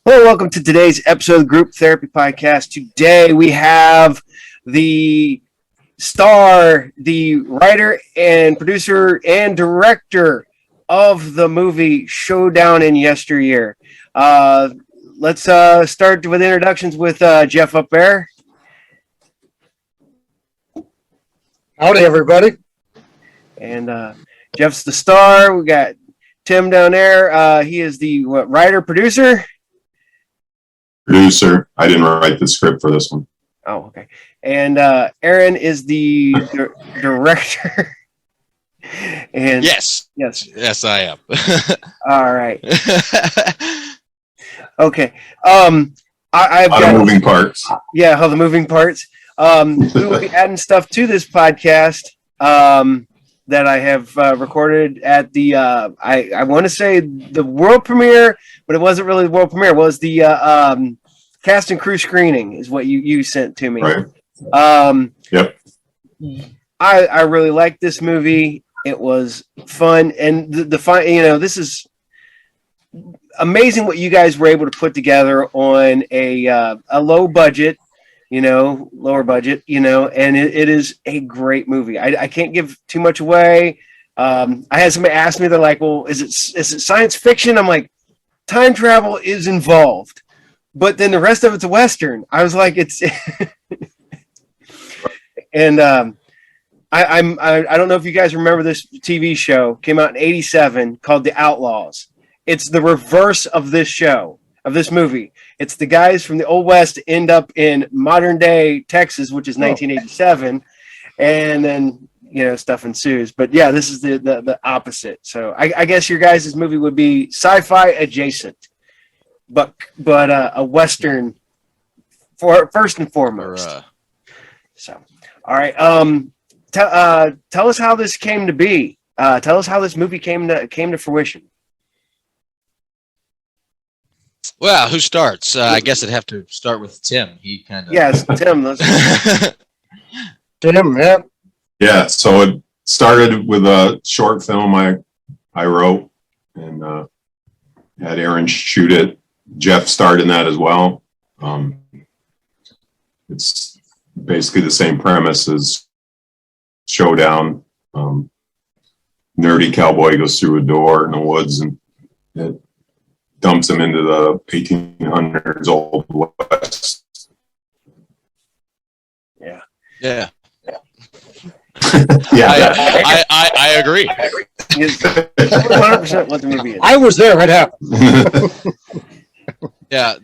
Hello, welcome to today's episode of the Group Therapy Podcast. Today we have the star, the writer and producer and director of the movie Showdown and Yesteryear. Let's start with introductions with Jeff up there. Howdy, everybody. And Jeff's the star. We got Tim down there. He is the writer, producer. Producer. I didn't write the script for this one. Oh, okay. And Aaron is the director. And yes, I am. All right. Okay. I've got moving parts. Yeah, all the moving parts. We will be adding stuff to this podcast that I have recorded at the I want to say the world premiere, but it wasn't really the world premiere. It was the cast and crew screening is what you sent to me. Right. Yep. I really liked this movie. It was fun, and the fun. This is amazing what you guys were able to put together on a low budget. Lower budget, and it is a great movie. I can't give too much away. I had somebody ask me, they're like, well, is it science fiction? I'm like, time travel is involved, but then the rest of it's a Western. I was like, it's, and I don't know if you guys remember this TV show, came out in '87 called The Outlaws. It's the reverse of this show. Of this movie. It's the guys from the Old West end up in modern day Texas, which is 1987, and then stuff ensues. But yeah, this is the opposite. So I guess your guys' movie would be sci-fi adjacent, but a Western for first and foremost. So all right, tell us how this came to be. Tell us how this movie came to fruition. Well, who starts? I guess I'd have to start with Tim. He kind of yes, Tim. Tim, yeah. Yeah. So it started with a short film I wrote and had Aaron shoot it. Jeff starred in that as well. It's basically the same premise as Showdown. Nerdy cowboy goes through a door in the woods and it dumps him into the 1800s Old West. Yeah. Yeah. I agree. 100% what the movie is. I was there. It happened. Yeah.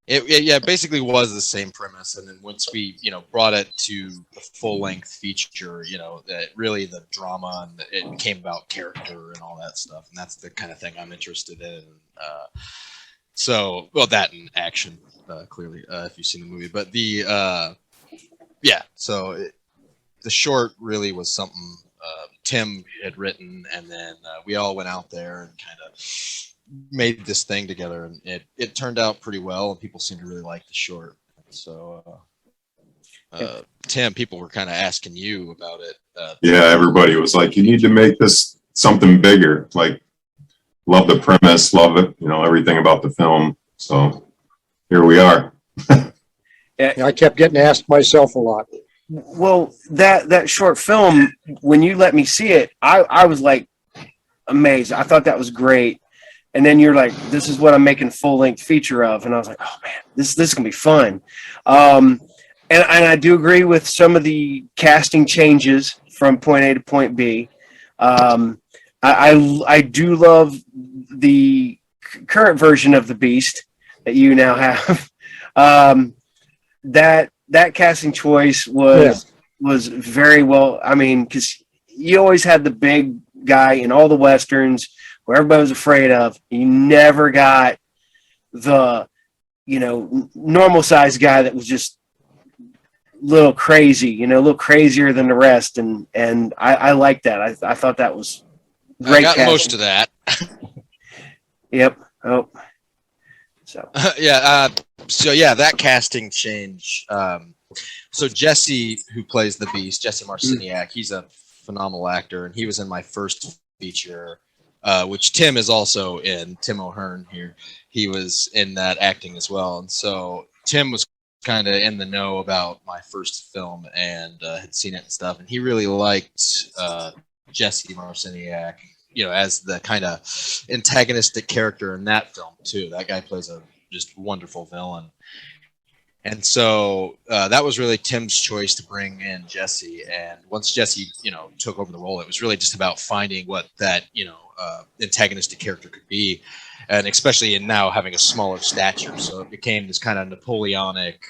It basically was the same premise, and then once we brought it to the full length feature, that really the drama and it came about character and all that stuff, and that's the kind of thing I'm interested in. That and action, clearly, if you've seen the movie, but the short really was something Tim had written, and then we all went out there and kind of made this thing together, and it turned out pretty well, and people seemed to really like the short. So Tim, people were kind of asking you about it. Yeah, everybody was like, you need to make this something bigger. Like, love the premise, love it, everything about the film. So here we are. I kept getting asked myself a lot. Well, that short film, when you let me see it, I was like amazed. I thought that was great. And then you're like, this is what I'm making full length feature of. And I was like, oh man, this is going to be fun. And I do agree with some of the casting changes from point A to point B. I do love the current version of the Beast that you now have. That casting choice was very well. I mean, because you always had the big guy in all the Westerns where everybody was afraid of. You never got the, normal sized guy that was just a little crazy, a little crazier than the rest. And I like that. I thought that was great. I got casting. most of that. Yep. Oh. So. That casting change. So Jesse, who plays the Beast, Jesse Marciniak, he's a phenomenal actor, and he was in my first feature. which Tim is also in. Tim O'Hearn here, he was in that acting as well, and so Tim was kind of in the know about my first film and had seen it and stuff, and he really liked Jesse Marciniak, as the kind of antagonistic character in that film too. That guy plays a just wonderful villain. And so that was really Tim's choice to bring in Jesse. And once Jesse, took over the role, it was really just about finding what that, antagonistic character could be. And especially in now having a smaller stature. So it became this kind of Napoleonic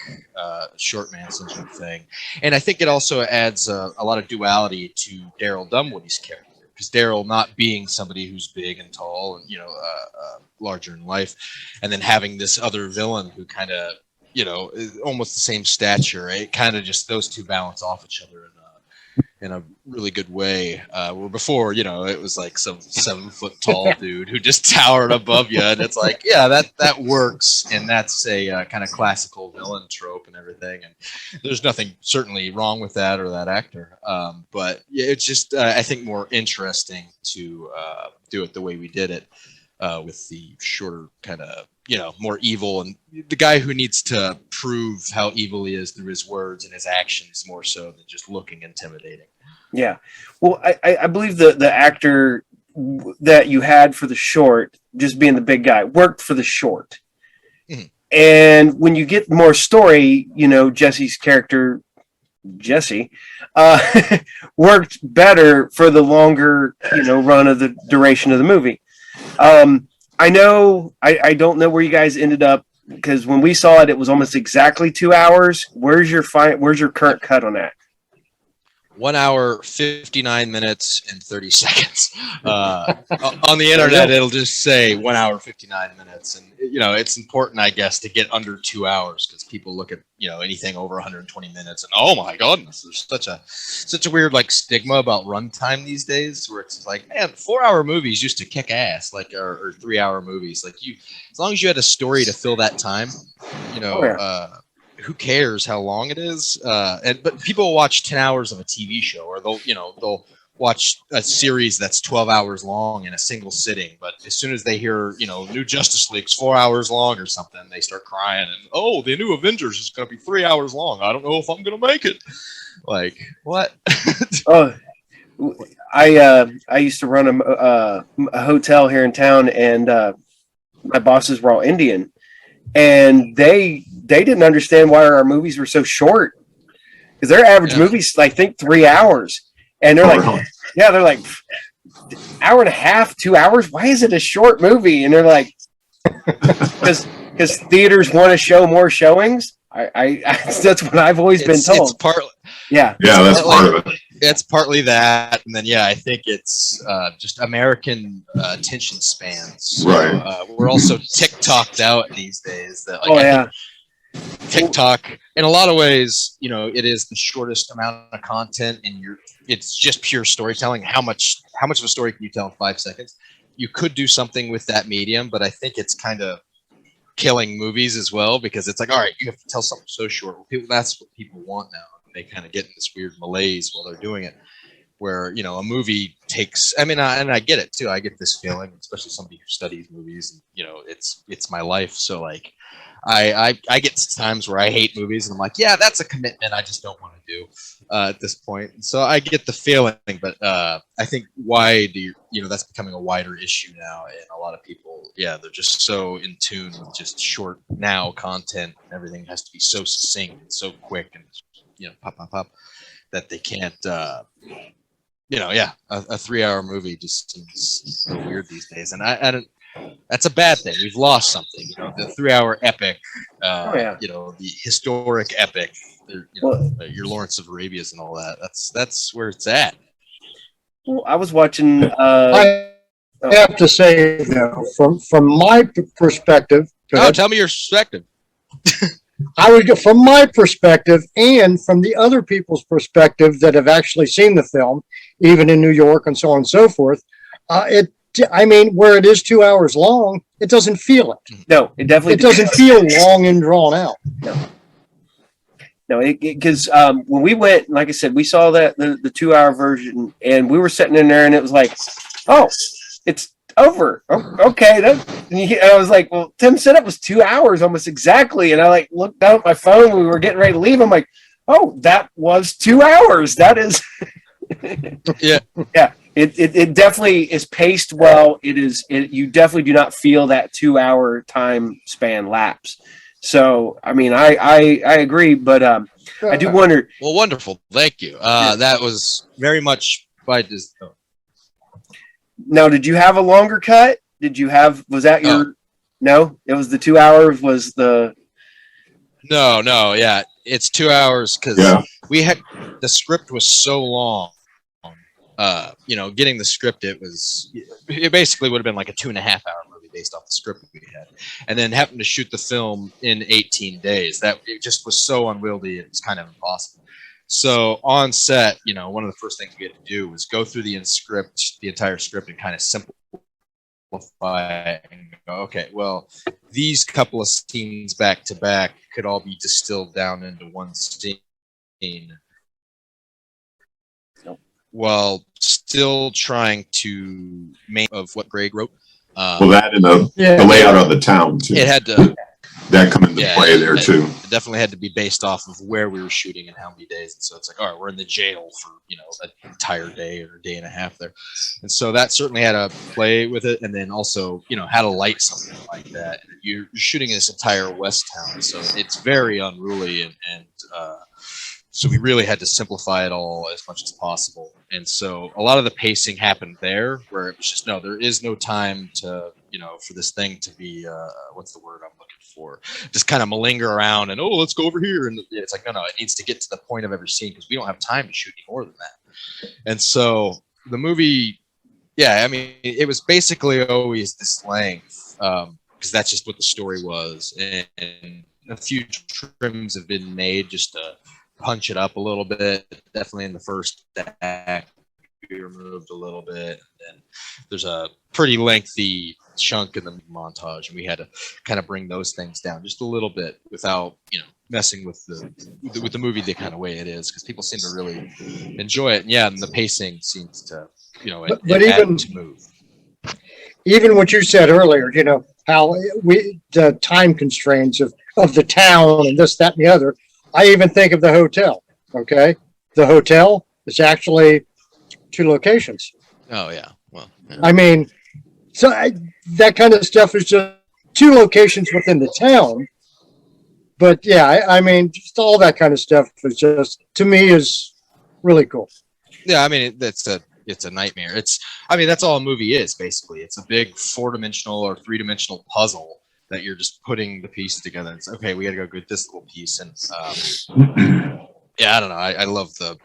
short man syndrome thing. And I think it also adds a lot of duality to Daryl Dunwoody's character. Because Daryl not being somebody who's big and tall and, larger in life. And then having this other villain who kind of, almost the same stature. It kind of just those two balance off each other in a really good way. Where before, it was like some 7 foot tall dude who just towered above you, and it's like, yeah, that works, and that's a kind of classical villain trope and everything. And there's nothing certainly wrong with that or that actor, but yeah, it's just I think more interesting to do it the way we did it. With the shorter kind of, more evil, and the guy who needs to prove how evil he is through his words and his actions more so than just looking intimidating. Yeah. Well, I believe the actor that you had for the short, just being the big guy, worked for the short. Mm-hmm. And when you get more story, Jesse's character, Jesse, worked better for the longer, run of the duration of the movie. I know, I don't know where you guys ended up, because when we saw it, it was almost exactly 2 hours. Where's your current cut on that? 1 hour, 59 minutes, and 30 seconds. On the internet, it'll just say 1 hour, 59 minutes. And, it's important, I guess, to get under 2 hours, because people look at, anything over 120 minutes and, oh my goodness, there's such a weird, stigma about runtime these days, where it's like, man, 4 hour movies used to kick ass, or 3 hour movies. As long as you had a story to fill that time, who cares how long it is? But people will watch 10 hours of a TV show, or they'll watch a series that's 12 hours long in a single sitting. But as soon as they hear, New Justice League's 4 hours long or something, they start crying. And, oh, the new Avengers is going to be 3 hours long. I don't know if I'm going to make it. Like, what? Oh, I used to run a hotel here in town, and my bosses were all Indian. And they didn't understand why our movies were so short, because their average movies, I think, 3 hours, and they're they're like, hour and a half, 2 hours. Why is it a short movie? And they're like, because theaters want to show more showings. I that's what I've always been told. It's partly, that's part of it. It's partly that, and then I think it's just American attention spans. Right. We're also TikToked out these days. That TikTok, in a lot of ways, it is the shortest amount of content, and it's just pure storytelling. How much of a story can you tell in 5 seconds? You could do something with that medium, but I think it's kind of killing movies as well, because it's like, all right, you have to tell something so short. That's what people want now. They kind of get in this weird malaise while they're doing it, where a movie takes. I mean, and I get it too. I get this feeling, especially somebody who studies movies. And, it's my life. So I get times where I hate movies, and I'm like, yeah, that's a commitment I just don't want to do at this point. And so I get the feeling, but I think that's becoming a wider issue now, and a lot of people, they're just so in tune with just short now content, and everything has to be so succinct and so quick, and pop, that they can't. A 3 hour movie just seems so weird these days, and I don't. That's a bad thing. We've lost something. The 3 hour epic, the historic epic, your Lawrence of Arabia's and all that. That's where it's at. Well, I was watching. I have to say, though, from my perspective. Tell me your perspective. I would go from my perspective and from the other people's perspective that have actually seen the film, even in New York and so on and so forth. Where it is 2 hours long, it doesn't feel it. No, it definitely doesn't feel long and drawn out. No, because when we went, like I said, we saw that the 2 hour version, and we were sitting in there, and it was like, oh, it's over. Okay. And I was like, well, Tim said it was 2 hours almost exactly. And I like looked down at my phone. We were getting ready to leave. I'm like, oh, that was 2 hours. That is. Yeah. Yeah. It definitely is paced well. You definitely do not feel that 2 hour time span lapse. So, I mean, I agree, but I do wonder. Well, wonderful. Thank you. That was very much by design. Now, did you have a longer cut? Was that your, no, it was the 2 hours was the. No. Yeah. It's 2 hours because the script was so long. Getting the script, it basically would have been like a 2.5 hour movie based off the script we had, and then having to shoot the film in 18 days. That it just was so unwieldy. It was kind of impossible. So on set, one of the first things we had to do was go through the entire script, and kind of simplify it and go, okay, well, these couple of scenes back to back could all be distilled down into one scene, while still trying to make of what Greg wrote. Well, that and the layout of the town too. It had to that come into play there too. It definitely had to be based off of where we were shooting and how many days. And so it's like, all right, we're in the jail for an entire day or a day and a half there, and so that certainly had to play with it. And then also, how to light something like that. You're shooting in this entire West town, so it's very unruly and so we really had to simplify it all as much as possible. And so a lot of the pacing happened there where it was just, no, there is no time to, for this thing to be, what's the word I'm looking for? Just kind of malinger around and, let's go over here. And it's like, no, it needs to get to the point of every scene because we don't have time to shoot any more than that. And so the movie, it was basically always this length because that's just what the story was. And a few trims have been made just to punch it up a little bit. Definitely in the first act, we removed a little bit. And there's a pretty lengthy chunk in the montage, and we had to kind of bring those things down just a little bit without, messing with the movie the kind of way it is, because people seem to really enjoy it. And the pacing seems to, but even to move. Even what you said earlier, how the time constraints of the town and this, that, and the other. I even think of the hotel. Okay, the hotel is actually 2 locations. Oh yeah, well, yeah. I mean, that kind of stuff is just 2 locations within the town. But I mean, just all that kind of stuff is just, to me, is really cool. Yeah, I mean, it's a nightmare. That's all a movie is basically. It's a big 4-dimensional or 3-dimensional puzzle that you're just putting the piece together. It's okay, we got to go get this little piece. And I don't know. I love the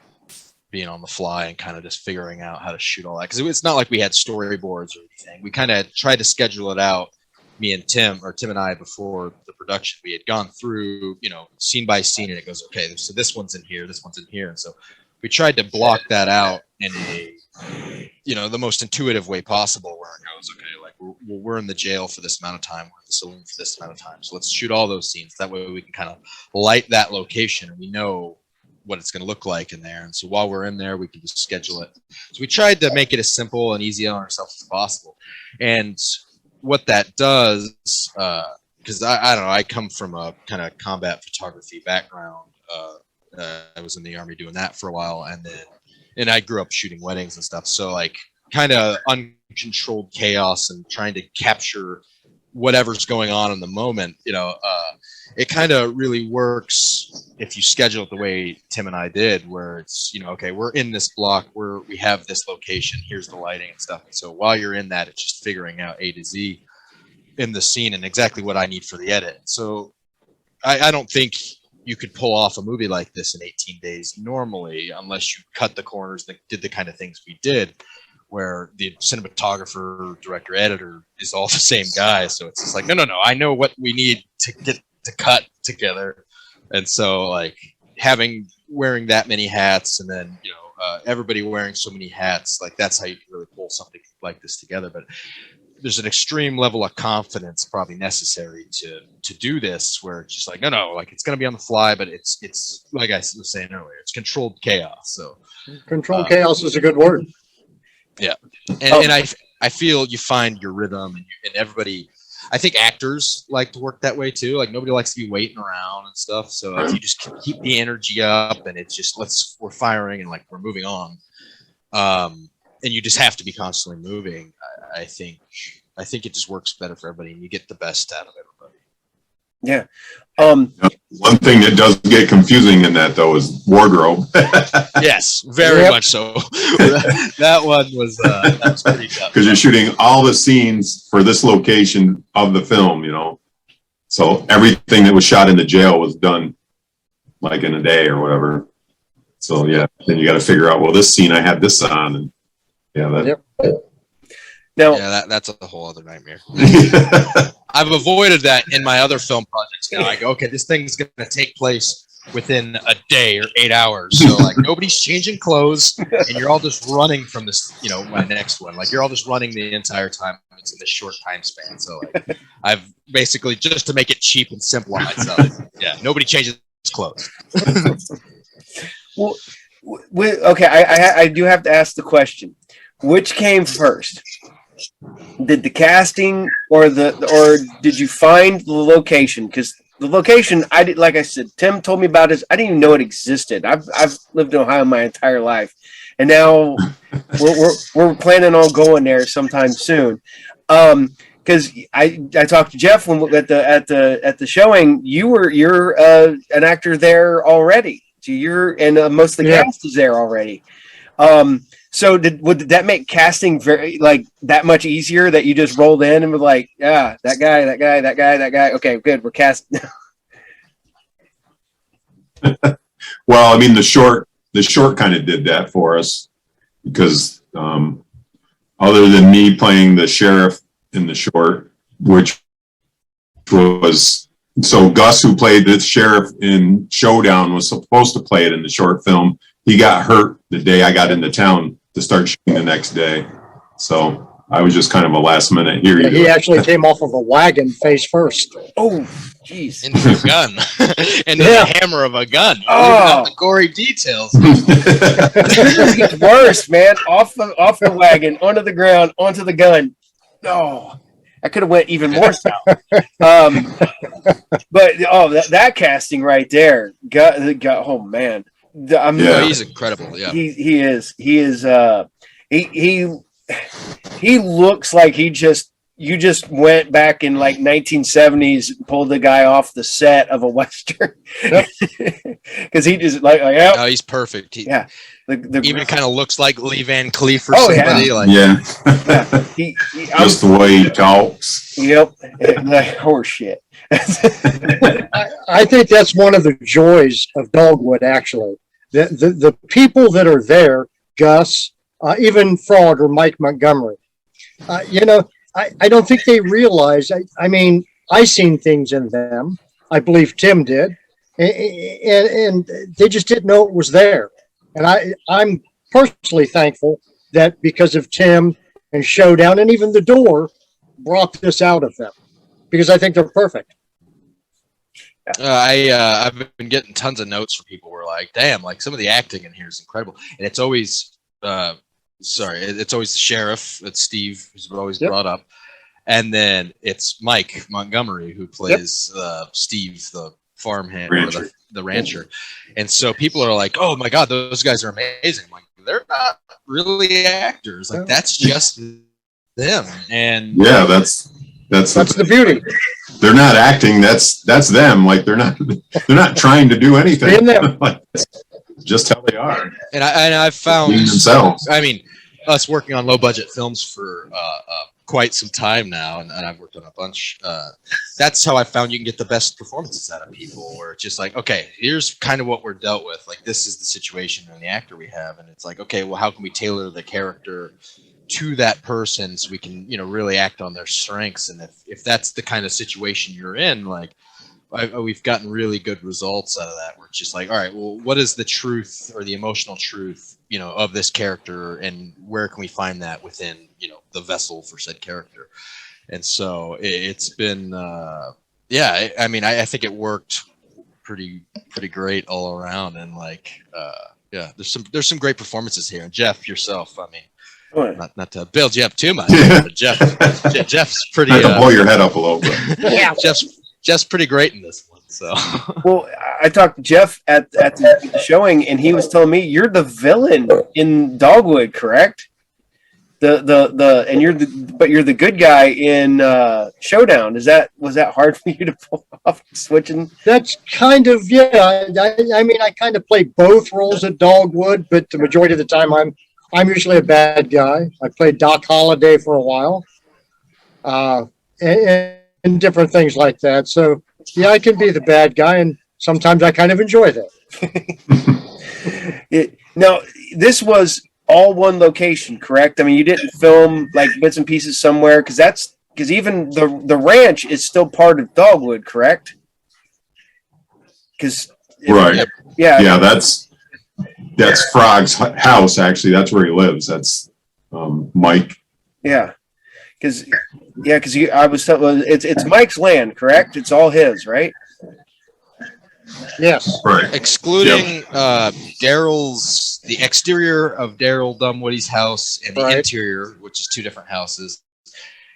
being on the fly and kind of just figuring out how to shoot all that, because it's not like we had storyboards or anything. We kind of tried to schedule it out, me and Tim and I, before the production. We had gone through, scene by scene, and it goes, okay, so this one's in here, this one's in here, and so we tried to block that out in a the most intuitive way possible, where it goes, okay, like we're in the jail for this amount of time, we're in the saloon for this amount of time, so let's shoot all those scenes. That way we can kind of light that location, and we know what it's going to look like in there. And so while we're in there, we can just schedule it. So we tried to make it as simple and easy on ourselves as possible. And what that does, because I don't know, I come from a kind of combat photography background. I was in the Army doing that for a while, and I grew up shooting weddings and stuff. So like kind of uncontrolled chaos and trying to capture whatever's going on in the moment, it kind of really works if you schedule it the way Tim and I did, where it's, okay, we're in this block, we have this location, here's the lighting and stuff. And so while you're in that, it's just figuring out A to Z in the scene and exactly what I need for the edit. So I don't think you could pull off a movie like this in 18 days normally, unless you cut the corners that did the kind of things we did, where the cinematographer, director, editor is all the same guy. So it's just like, no, I know what we need to get to cut together. And so like wearing that many hats, and then, everybody wearing so many hats, like that's how you can really pull something like this together. But there's an extreme level of confidence probably necessary to do this, where it's just like, no, like it's going to be on the fly, but it's like I was saying earlier, it's controlled chaos. So controlled chaos is a good word. Yeah. And I feel you find your rhythm, and everybody. I think actors like to work that way too. Like nobody likes to be waiting around and stuff. So if you just keep the energy up, and it's just we're firing and like we're moving on, and you just have to be constantly moving. I think it just works better for everybody, and you get the best out of everybody. Yeah. One thing that does get confusing in that though is wardrobe. Yes, very much so. That one was pretty tough. Because you're shooting all the scenes for this location of the film, So everything that was shot in the jail was done like in a day or whatever. So yeah, then you got to figure out, well, this scene I had this on, and Now, that's a whole other nightmare. I've avoided that in my other film projects. Now I go, okay, this thing's going to take place within a day or 8 hours. So like nobody's changing clothes, and you're all just running from this, my next one. Like you're all just running the entire time. It's in this short time span. So like, I've basically, just to make it cheap and simple on myself. Yeah, nobody changes clothes. well, okay, I do have to ask the question: which came first? Did the casting or did you find the location? Because the location, like I said, Tim told me about it. I didn't even know it existed. I've lived in Ohio my entire life, and now we're planning on going there sometime soon. Because I talked to Jeff at the showing. You're an actor there already. So most of the cast is there already. So would that make casting very like that much easier, that you just rolled in and were like, yeah, that guy. Okay, good. We're casting. Well, I mean, the short kind of did that for us, because other than me playing the sheriff in the short, which was, so Gus, who played the sheriff in Showdown, was supposed to play it in the short film. He got hurt the day I got into town to start shooting the next day. So I was just kind of a last minute here. He actually came off of a wagon face first. Oh, jeez. Into a gun. Into the hammer of a gun. Oh, the gory details. It's worse, man. Off the wagon, onto the ground, onto the gun. Oh, I could have went even more south. But that casting right there, oh man. He's incredible. Yeah, he is. He looks like you just went back in like 1970s and pulled the guy off the set of a Western. Because he just oh, he's perfect. The even kind of looks like Lee Van Cleef or somebody. Just the way he talks. Yep, like horse shit. I think that's one of the joys of Dogwood, actually. The people that are there, Gus, even Frog or Mike Montgomery, I don't think they realize. I mean, I seen things in them. I believe Tim did, and they just didn't know it was there. And I'm personally thankful that because of Tim and Showdown and even The Door brought this out of them, because I think they're perfect. I've been getting tons of notes from people who are like, damn, like some of the acting in here is incredible. And it's always, it's always the sheriff. It's Steve, who's always brought up. And then it's Mike Montgomery, who plays Steve, the farmhand, rancher. Or the rancher. And so people are like, oh my God, those guys are amazing. I'm like, they're not really actors. Like, that's just them. And yeah, that's the beauty. They're not acting. That's them. Like they're not trying to do anything. Like, just how they are. And I've found themselves. I mean, us working on low budget films for quite some time now, and I've worked on a bunch. That's how I found you can get the best performances out of people. Where it's just like, okay, here's kind of what we're dealt with. Like this is the situation and the actor we have, and it's like, okay, well, how can we tailor the character to that person so we can, really act on their strengths? And if that's the kind of situation you're in, like we've gotten really good results out of that. Where it's just like, all right, well, what is the truth or the emotional truth, of this character, and where can we find that within, the vessel for said character? And so it's been, I mean, I think it worked pretty great all around. And like, there's some great performances here. And Jeff, yourself, I mean, Not to build you up too much, Yeah. but Jeff's pretty. I had to blow your head up a little bit. Yeah. Jeff's pretty great in this one. So. Well, I talked to Jeff at the showing, and he was telling me you're the villain in Dogwood, correct? And you're the good guy in Showdown. Was that hard for you to pull off switching? That's kind of, yeah. I mean, I kind of played both roles at Dogwood, but the majority of the time I'm usually a bad guy. I played Doc Holliday for a while, and different things like that. So yeah, I can be the bad guy, and sometimes I kind of enjoy that. Now, this was all one location, correct? I mean, you didn't film like bits and pieces somewhere because even the ranch is still part of Dogwood, correct? Because Right. yeah, Yeah, that's Frog's house. Actually, that's where he lives. That's Mike. yeah, because I was telling it's Mike's land, correct? It's all his, right? Yes. Right. Excluding the exterior of Daryl Dunwoody's house and the Right. interior, which is two different houses,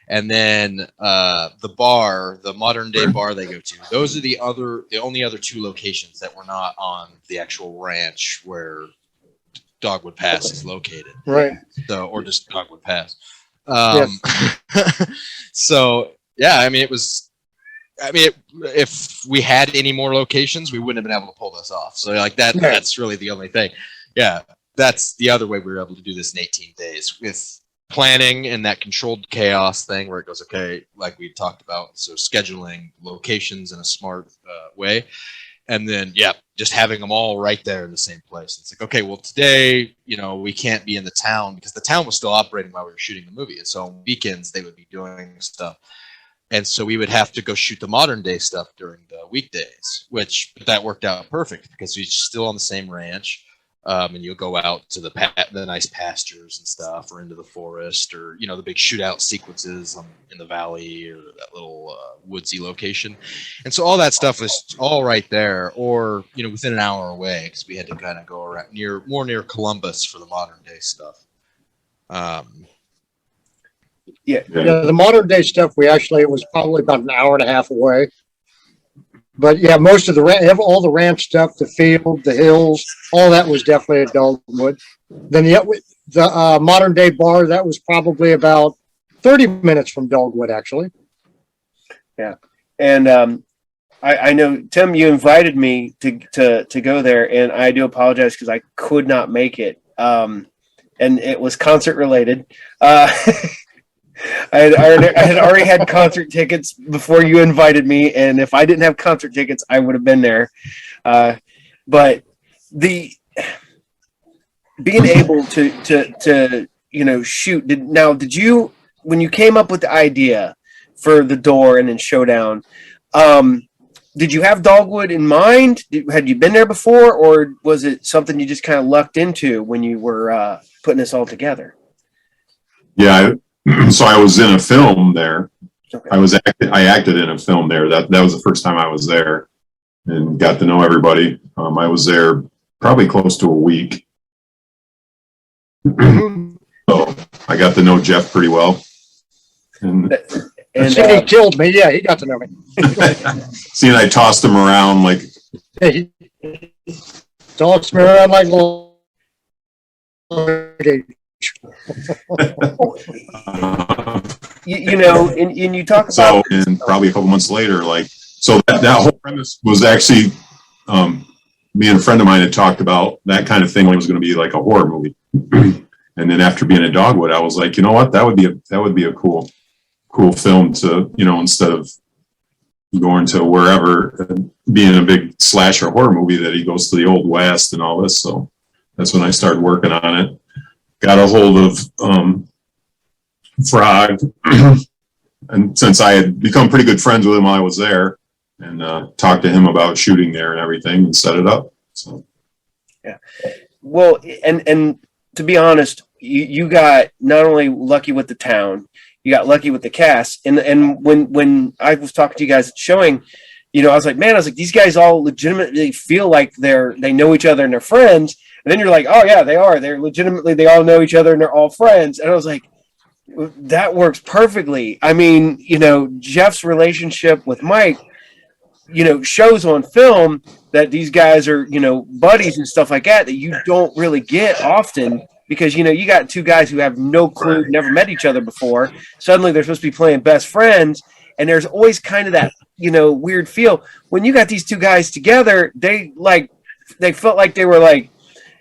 and then the modern day bar they go to. Those are the only other two locations that were not on the actual ranch where Dogwood Pass is located. Right. So, or just Dogwood Pass. Yes. So yeah, I mean, if we had any more locations, we wouldn't have been able to pull this off. So like that, Yeah. that's really the only thing. Yeah, that's the other way we were able to do this in 18 days with planning and that controlled chaos thing where it goes, okay, like we talked about. So scheduling locations in a smart way. And then, just having them all right there in the same place. It's like, okay, well, today, we can't be in the town because the town was still operating while we were shooting the movie. And so on weekends, they would be doing stuff. And so we would have to go shoot the modern day stuff during the weekdays, but that worked out perfect because we're still on the same ranch. And you'll go out to the nice pastures and stuff, or into the forest, or the big shootout sequences in the valley, or that little woodsy location. And so all that stuff was all right there, or within an hour away, because we had to kind of go around more near Columbus for the modern day stuff. Yeah, the modern day stuff, it was probably about an hour and a half away. But yeah, most of all the ranch stuff, the field, the hills, all that was definitely at Dogwood. Then the modern day bar, that was probably about 30 minutes from Dogwood, actually. Yeah, and I know, Tim, you invited me to go there, and I do apologize because I could not make it, and it was concert related. I had already had concert tickets before you invited me, and if I didn't have concert tickets, I would have been there. But being able to shoot. Did you, when you came up with the idea for the door and then Showdown, did you have Dogwood in mind? Had you been there before, or was it something you just kind of lucked into when you were putting this all together? Yeah. So I was in a film there. Okay. I acted in a film there. That was the first time I was there, and got to know everybody. I was there probably close to a week. So I got to know Jeff pretty well. And He killed me. Yeah, he got to know me. seeing I tossed him around like He tossed me around like little. And you talk about so, and probably a couple months later, that whole premise was actually, me and a friend of mine had talked about that kind of thing when it was going to be like a horror movie. And then after being at Dogwood, I was like, you know what, that would be a cool film to, instead of going to wherever, being a big slasher horror movie, that he goes to the Old West and all this. So that's when I started working on it. Got a hold of Frog, and since I had become pretty good friends with him while I was there, and talked to him about shooting there and everything, and set it up. So yeah, well, and to be honest, you got not only lucky with the town, you got lucky with the cast, and when I was talking to you guys at showing, I was like, these guys all legitimately feel like they know each other and they're friends. And then you're like, oh yeah, they are. They're legitimately, they all know each other and they're all friends. And I was like, that works perfectly. I mean, you know, Jeff's relationship with Mike, you know, shows on film that these guys are, you know, buddies and stuff like that you don't really get often because, you know, you got two guys who have no clue, never met each other before. Suddenly they're supposed to be playing best friends. And there's always kind of that, you know, weird feel. When you got these two guys together, they felt like they were like,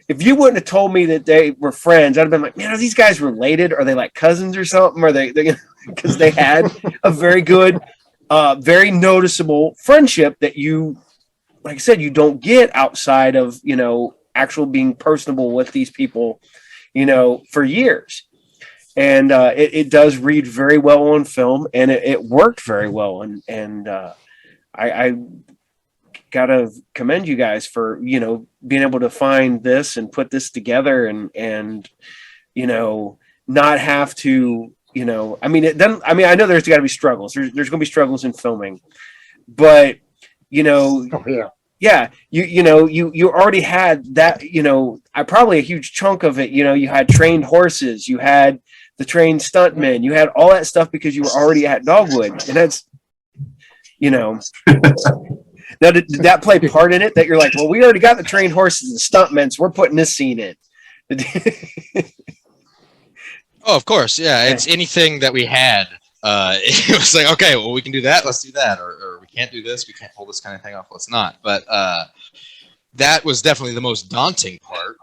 if you wouldn't have told me that they were friends, I'd have been like, man, are these guys related? Are they like cousins or something? Are they because they had a very good, very noticeable friendship that you, like I said, you don't get outside of, you know, actual being personable with these people, you know, for years. And it does read very well on film, and it worked very well. And I gotta commend you guys for, you know, being able to find this and put this together and you know, not have to, you know, I mean, I know there's got to be struggles. There's going to be struggles in filming, but you know, you already had that, you know, probably a huge chunk of it. You know, you had trained horses, you had the trained stuntmen, you had all that stuff because you were already at Dogwood, and that's, you know. Now, did that play part in it? That you're like, well, we already got the trained horses and stuntmen, so we're putting this scene in. Oh, of course, yeah. It's anything that we had. It was like, okay, well, we can do that. Let's do that, or we can't do this. We can't pull this kind of thing off. Let's not. But that was definitely the most daunting part.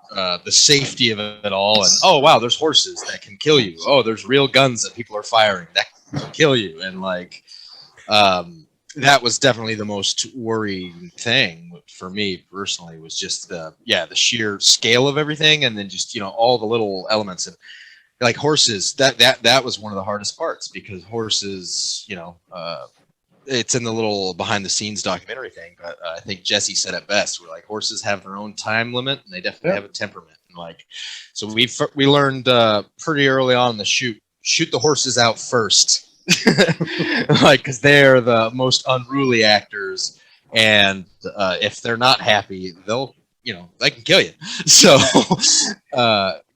The safety of it all, and oh wow, there's horses that can kill you. Oh, there's real guns that people are firing that can kill you, and like. That was definitely the most worrying thing for me personally, was just the sheer scale of everything, and then just, you know, all the little elements, and like horses. That was one of the hardest parts, because horses, you know, it's in the little behind the scenes documentary thing, but I think Jesse said it best. We're like, horses have their own time limit, and they definitely have a temperament, and like, so we learned pretty early on in the shoot the horses out first. Like, because they're the most unruly actors, and if they're not happy, they can kill you. So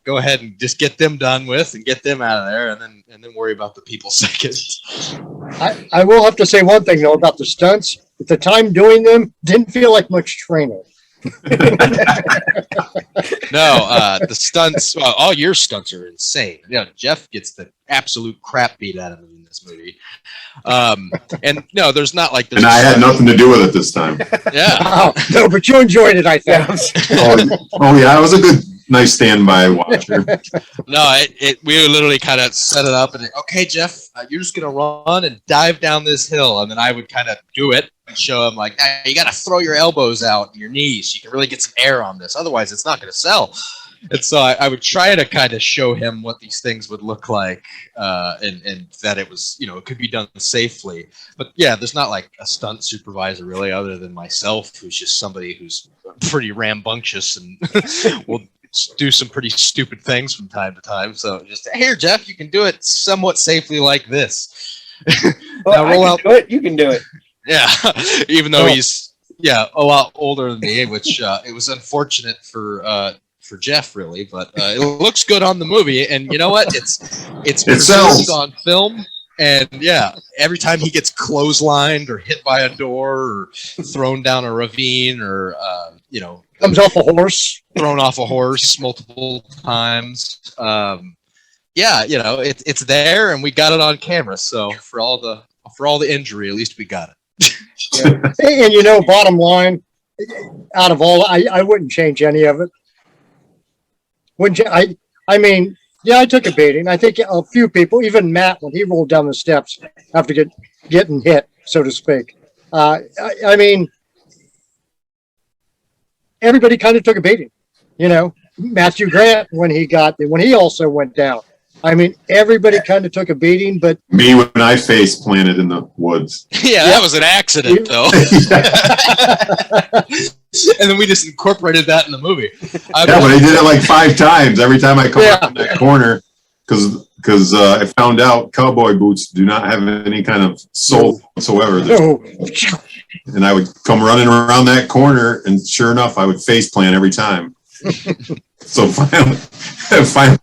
go ahead and just get them done with and get them out of there, and then worry about the people second. I will have to say one thing though about the stunts. At the time doing them, didn't feel like much training. No, the stunts. Well, all your stunts are insane. Yeah, Jeff gets the absolute crap beat out of him in this movie. And no, there's not like. And I had nothing to do with it this time. Yeah. Oh, no, but you enjoyed it, I think. Oh yeah, it was a good, nice standby watcher. No, we literally kind of set it up, and okay, Jeff, you're just gonna run and dive down this hill, and then I would kind of do it and show him like, hey, you got to throw your elbows out and your knees. So you can really get some air on this. Otherwise, it's not going to sell. And so I would try to kind of show him what these things would look like, and that it was, you know, it could be done safely. But yeah, there's not like a stunt supervisor really, other than myself, who's just somebody who's pretty rambunctious and will do some pretty stupid things from time to time. So just, here, Jeff, you can do it somewhat safely like this. Well, roll out. Do it. You can do it. Yeah, even though he's a lot older than me, which it was unfortunate for Jeff really, but it looks good on the movie, and you know what? It's preserved on film, and yeah, every time he gets clotheslined or hit by a door or thrown down a ravine or comes off a horse, thrown off a horse multiple times. Yeah, you know, it's there, and we got it on camera. So for all the injury, at least we got it. And you know, bottom line, out of all, I wouldn't change any of it. Wouldn't you? I mean, yeah, I took a beating. I think a few people, even Matt, when he rolled down the steps after getting hit, so to speak. I mean, everybody kind of took a beating. You know, Matthew Grant when he also went down. I mean, everybody kind of took a beating, but me when I face planted in the woods. Yeah, that was an accident, though. And then we just incorporated that in the movie. But I did it like 5 times every time I come around that corner, because I found out cowboy boots do not have any kind of sole whatsoever. And I would come running around that corner, and sure enough, I would face plant every time. So finally,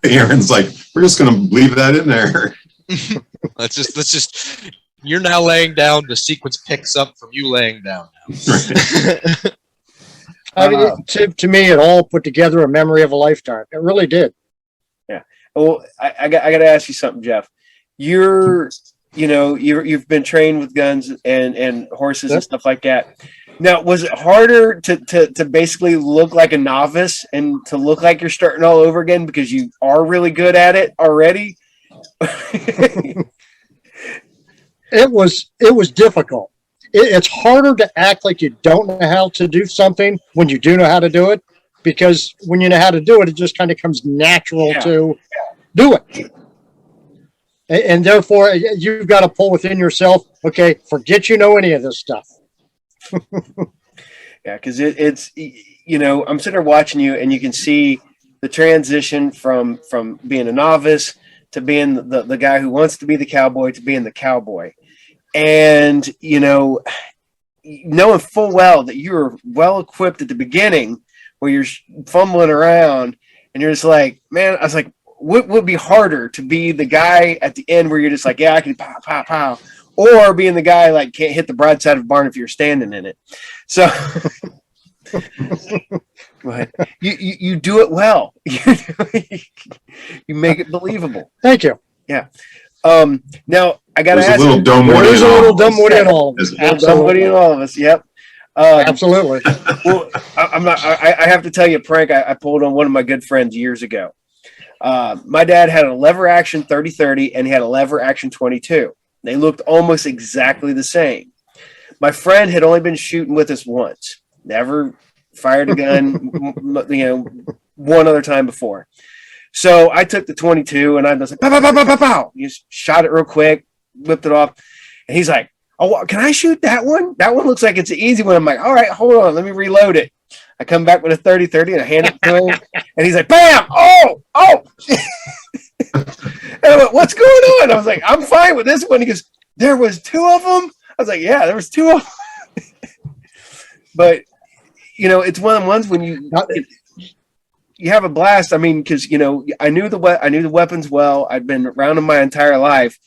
Aaron's like, we're just going to leave that in there. let's just. You're now laying down. The sequence picks up from you laying down now. I mean, to me, it all put together a memory of a lifetime. It really did. Yeah. Well, I got to ask you something, Jeff. You've been trained with guns and horses and stuff like that. Now, was it harder to basically look like a novice and to look like you're starting all over again because you are really good at it already? It was difficult. It's harder to act like you don't know how to do something when you do know how to do it, because when you know how to do it, it just kind of comes natural to do it. And therefore, you've got to pull within yourself, okay, forget you know any of this stuff. Yeah, because it's I'm sitting there watching you, and you can see the transition from being a novice to being the guy who wants to be the cowboy to being the cowboy. And, knowing full well that you're well equipped at the beginning where you're fumbling around and you're just like, man, I was like, what would be harder to be the guy at the end where you're just like, yeah, I can pow, pow, pow, or being the guy like can't hit the broadside of a barn if you're standing in it. So but you do it well. You make it believable. Thank you. Yeah. Now I got to There's ask a little you, dumb There's a little dumb dumb wood in all of us. somebody in all of us. Yep. Absolutely. Well, I have to tell you a prank I pulled on one of my good friends years ago. My dad had a lever action 30-30 and he had a lever action 22. They looked almost exactly the same. My friend had only been shooting with us once, never fired a gun, one other time before. So I took the 22 and I was like, pow, pow, pow, pow, pow, pow. Just shot it real quick, whipped it off. And he's like, oh, can I shoot that one? That one looks like it's an easy one. I'm like, all right, hold on. Let me reload it. I come back with a 30-30 and I hand it to him. And he's like, bam! Oh! And I went, what's going on? I was like, I'm fine with this one. He goes, there was two of them? I was like, yeah, there was two of them. But, it's one of the ones when you have a blast. I mean, because, I knew the weapons well. I'd been around them my entire life.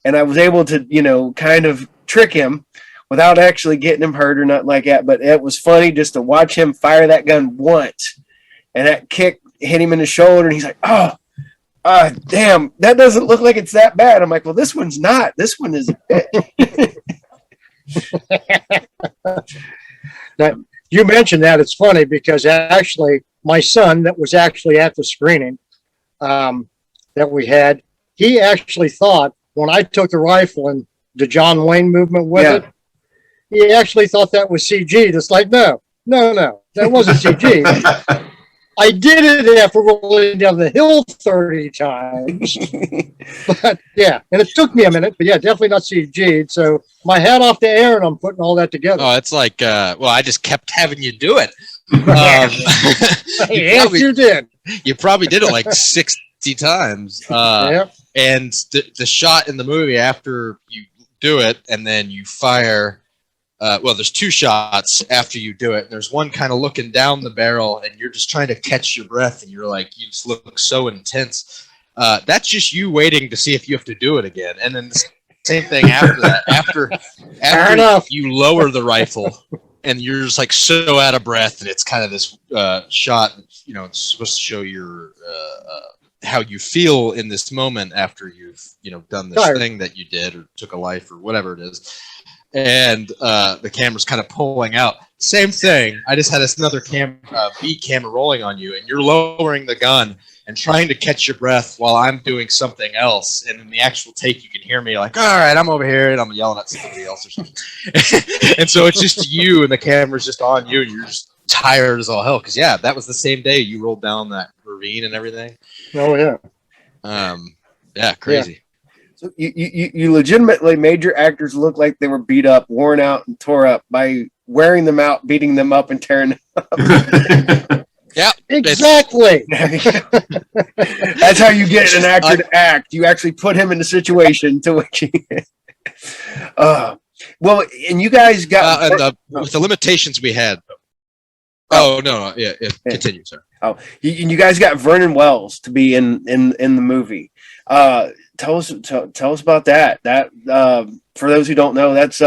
And I was able to, kind of trick him without actually getting him hurt or nothing like that. But it was funny just to watch him fire that gun once. And that kick hit him in the shoulder. And he's like, oh, damn, that doesn't look like it's that bad. I'm like, well, this one's not. This one is a bitch. Now, you mentioned that. It's funny because actually my son that was actually at the screening that we had, he actually thought when I took the rifle and the John Wayne movement with it, he actually thought that was CG. It's like, no, that wasn't CG. I did it after rolling down the hill 30 times. But yeah, and it took me a minute, but yeah, definitely not CG. So my hat off to Aaron on putting all that together. Oh, it's like, I just kept having you do it. Yes, you did. You probably did it like 60 times. Yep. And the shot in the movie after you do it and then you fire, there's two shots after you do it. There's one kind of looking down the barrel and you're just trying to catch your breath and you're like, you just look so intense. That's just you waiting to see if you have to do it again. And then the same thing after that. After you lower the rifle and you're just like so out of breath and it's kind of this shot, it's supposed to show your how you feel in this moment after you've done this thing that you did or took a life or whatever it is. And the camera's kind of pulling out. Same thing. I just had another beat camera rolling on you, and you're lowering the gun and trying to catch your breath while I'm doing something else. And in the actual take, you can hear me like, all right, I'm over here, and I'm yelling at somebody else or something. And so it's just you, and the camera's just on you, and you're just tired as all hell. Because, yeah, that was the same day you rolled down that ravine and everything. Oh, yeah. Yeah, crazy. Yeah. So you legitimately made your actors look like they were beat up, worn out, and tore up by wearing them out, beating them up, and tearing them up. Yeah, exactly. That's how you get an actor to act. You actually put him in a situation to which he. Well, and you guys got with the limitations we had. Oh no, yeah. Continue, sir. Oh, you guys got Vernon Wells to be in the movie. Tell us about that. That for those who don't know, that's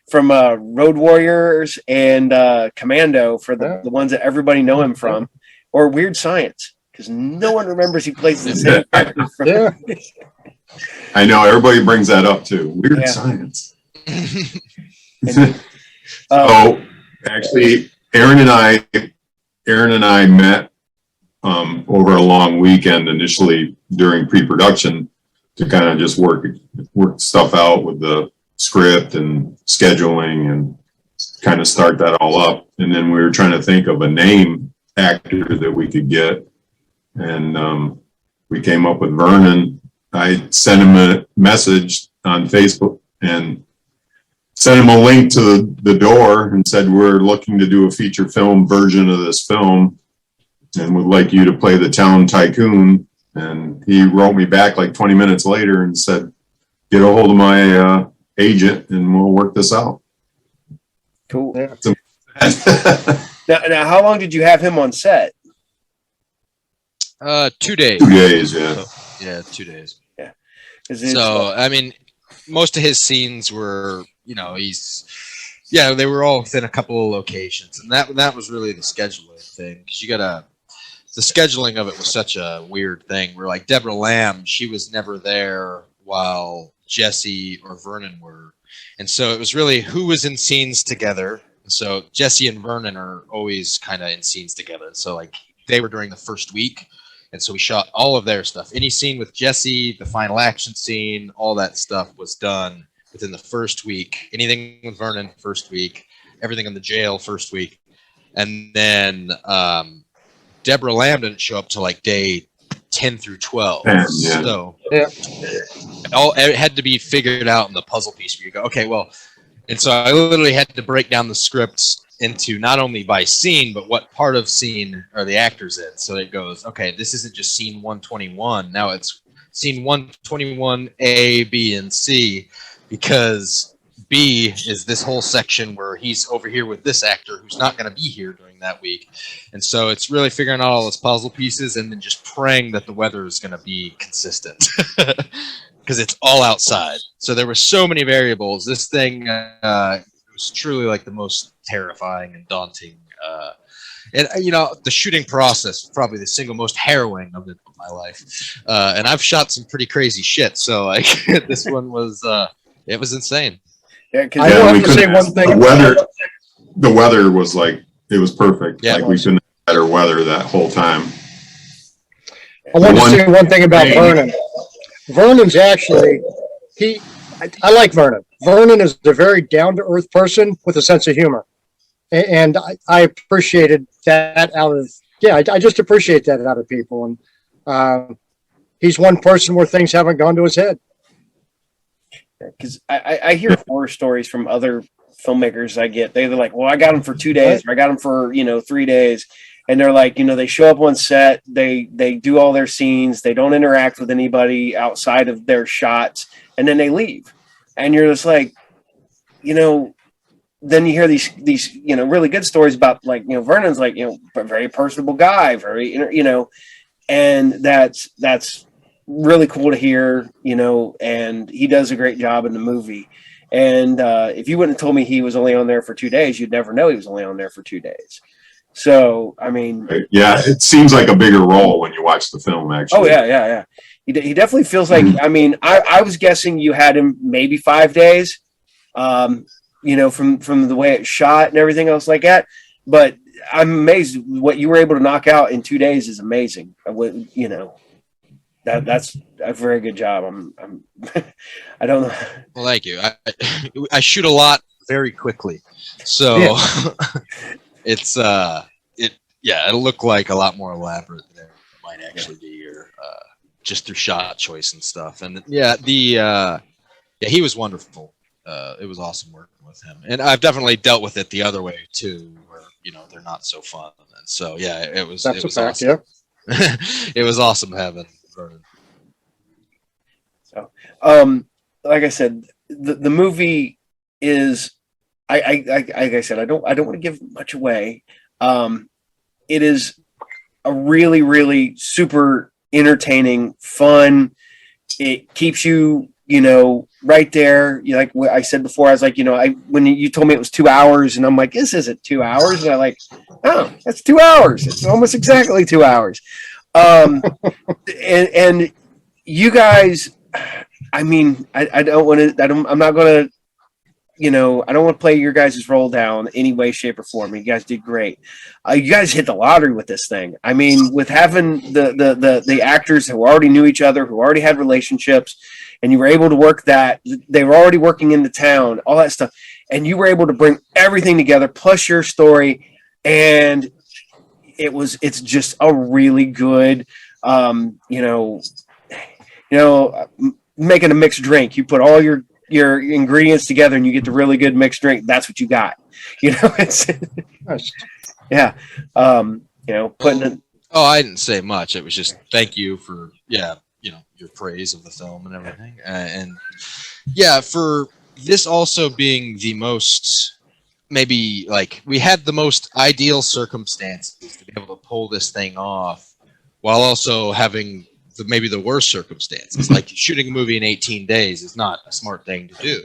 from Road Warriors and Commando for the ones that everybody know him from, or Weird Science, because no one remembers he plays the same character from. Yeah. I know everybody brings that up too. Weird Science. So actually, Aaron and I met over a long weekend initially during pre-production to kind of just work stuff out with the script and scheduling and kind of start that all up. And then we were trying to think of a name actor that we could get. And we came up with Vernon. I sent him a message on Facebook and sent him a link to the door and said, we're looking to do a feature film version of this film and would like you to play the town tycoon. And he wrote me back like 20 minutes later and said, get a hold of my agent and we'll work this out. Cool. Yeah. Now, how long did you have him on set? 2 days. 2 days, yeah. So, yeah, 2 days. Yeah. So, I mean, most of his scenes were, they were all within a couple of locations. And that was really the scheduling thing. Because the scheduling of it was such a weird thing. Where like Deborah Lamb, she was never there while Jesse or Vernon were. And so it was really who was in scenes together. So Jesse and Vernon are always kind of in scenes together. So like they were during the first week. And so we shot all of their stuff. Any scene with Jesse, the final action scene, all that stuff was done within the first week. Anything with Vernon, first week. Everything in the jail, first week. And then Deborah Lamb didn't show up till like day 10 through 12. Yeah. So it had to be figured out in the puzzle piece where you go, okay, well, and so I literally had to break down the scripts into not only by scene, but what part of scene are the actors in. So it goes, okay, this isn't just scene 121. Now it's scene 121, A, B, and C, because B is this whole section where he's over here with this actor who's not going to be here during that week. And so it's really figuring out all those puzzle pieces and then just praying that the weather is going to be consistent because it's all outside. So there were so many variables. This thing was truly like the most terrifying and daunting. And the shooting process was probably the single most harrowing of my life. And I've shot some pretty crazy shit. So like this one was, it was insane. Yeah, I want to say one thing. The weather was like, it was perfect. Yeah, like we couldn't have better weather that whole time. I want to say one thing about Vernon. Vernon's actually, I like Vernon. Vernon is a very down-to-earth person with a sense of humor. And I appreciated that I just appreciate that out of people. And he's one person where things haven't gone to his head. Because I hear horror stories from other filmmakers they're like, well, I got them for 2 days, or I got them for 3 days, and they're like, they show up on set, they do all their scenes, they don't interact with anybody outside of their shots, and then they leave, and you're just like, then you hear these really good stories about like Vernon's like a very personable guy, very and that's really cool to hear, and he does a great job in the movie. And if you wouldn't have told me he was only on there for 2 days, you'd never know he was only on there for 2 days. So, I mean, yeah, it seems like a bigger role when you watch the film, actually. Oh yeah. He definitely feels like, I mean, I was guessing you had him maybe 5 days, from the way it's shot and everything else like that. But I'm amazed what you were able to knock out in 2 days is amazing. That's a very good job. I don't know. Well, thank you. I shoot a lot very quickly, so it'll look like a lot more elaborate than it might actually be, or just through shot choice and stuff. And he was wonderful. It was awesome working with him, and I've definitely dealt with it the other way too, where they're not so fun. And so it was. That's it was a fact. awesome. Yeah. It was awesome having Vernon. So, like I said, the movie is, like I said, I don't want to give much away. It is a really, really super entertaining, fun. It keeps you, right there. Like what I said before, I was like, when you told me it was 2 hours, and I'm like, this isn't 2 hours, and I'm like, oh, that's 2 hours. It's almost exactly 2 hours. And you guys, I mean, I don't want to. I'm not going to. I don't want to play your guys' role down any way, shape, or form. You guys did great. You guys hit the lottery with this thing. I mean, with having the actors who already knew each other, who already had relationships, and you were able to work that. They were already working in the town, all that stuff, and you were able to bring everything together, plus your story, and it's just a really good, making a mixed drink. You put all your ingredients together and you get the really good mixed drink. That's what you got. It's yeah. Putting it. Oh, I didn't say much. It was just thank you for your praise of the film and everything. And for this also being the most, maybe like we had the most ideal circumstances to be able to pull this thing off while also having maybe the worst circumstances. Like shooting a movie in 18 days is not a smart thing to do.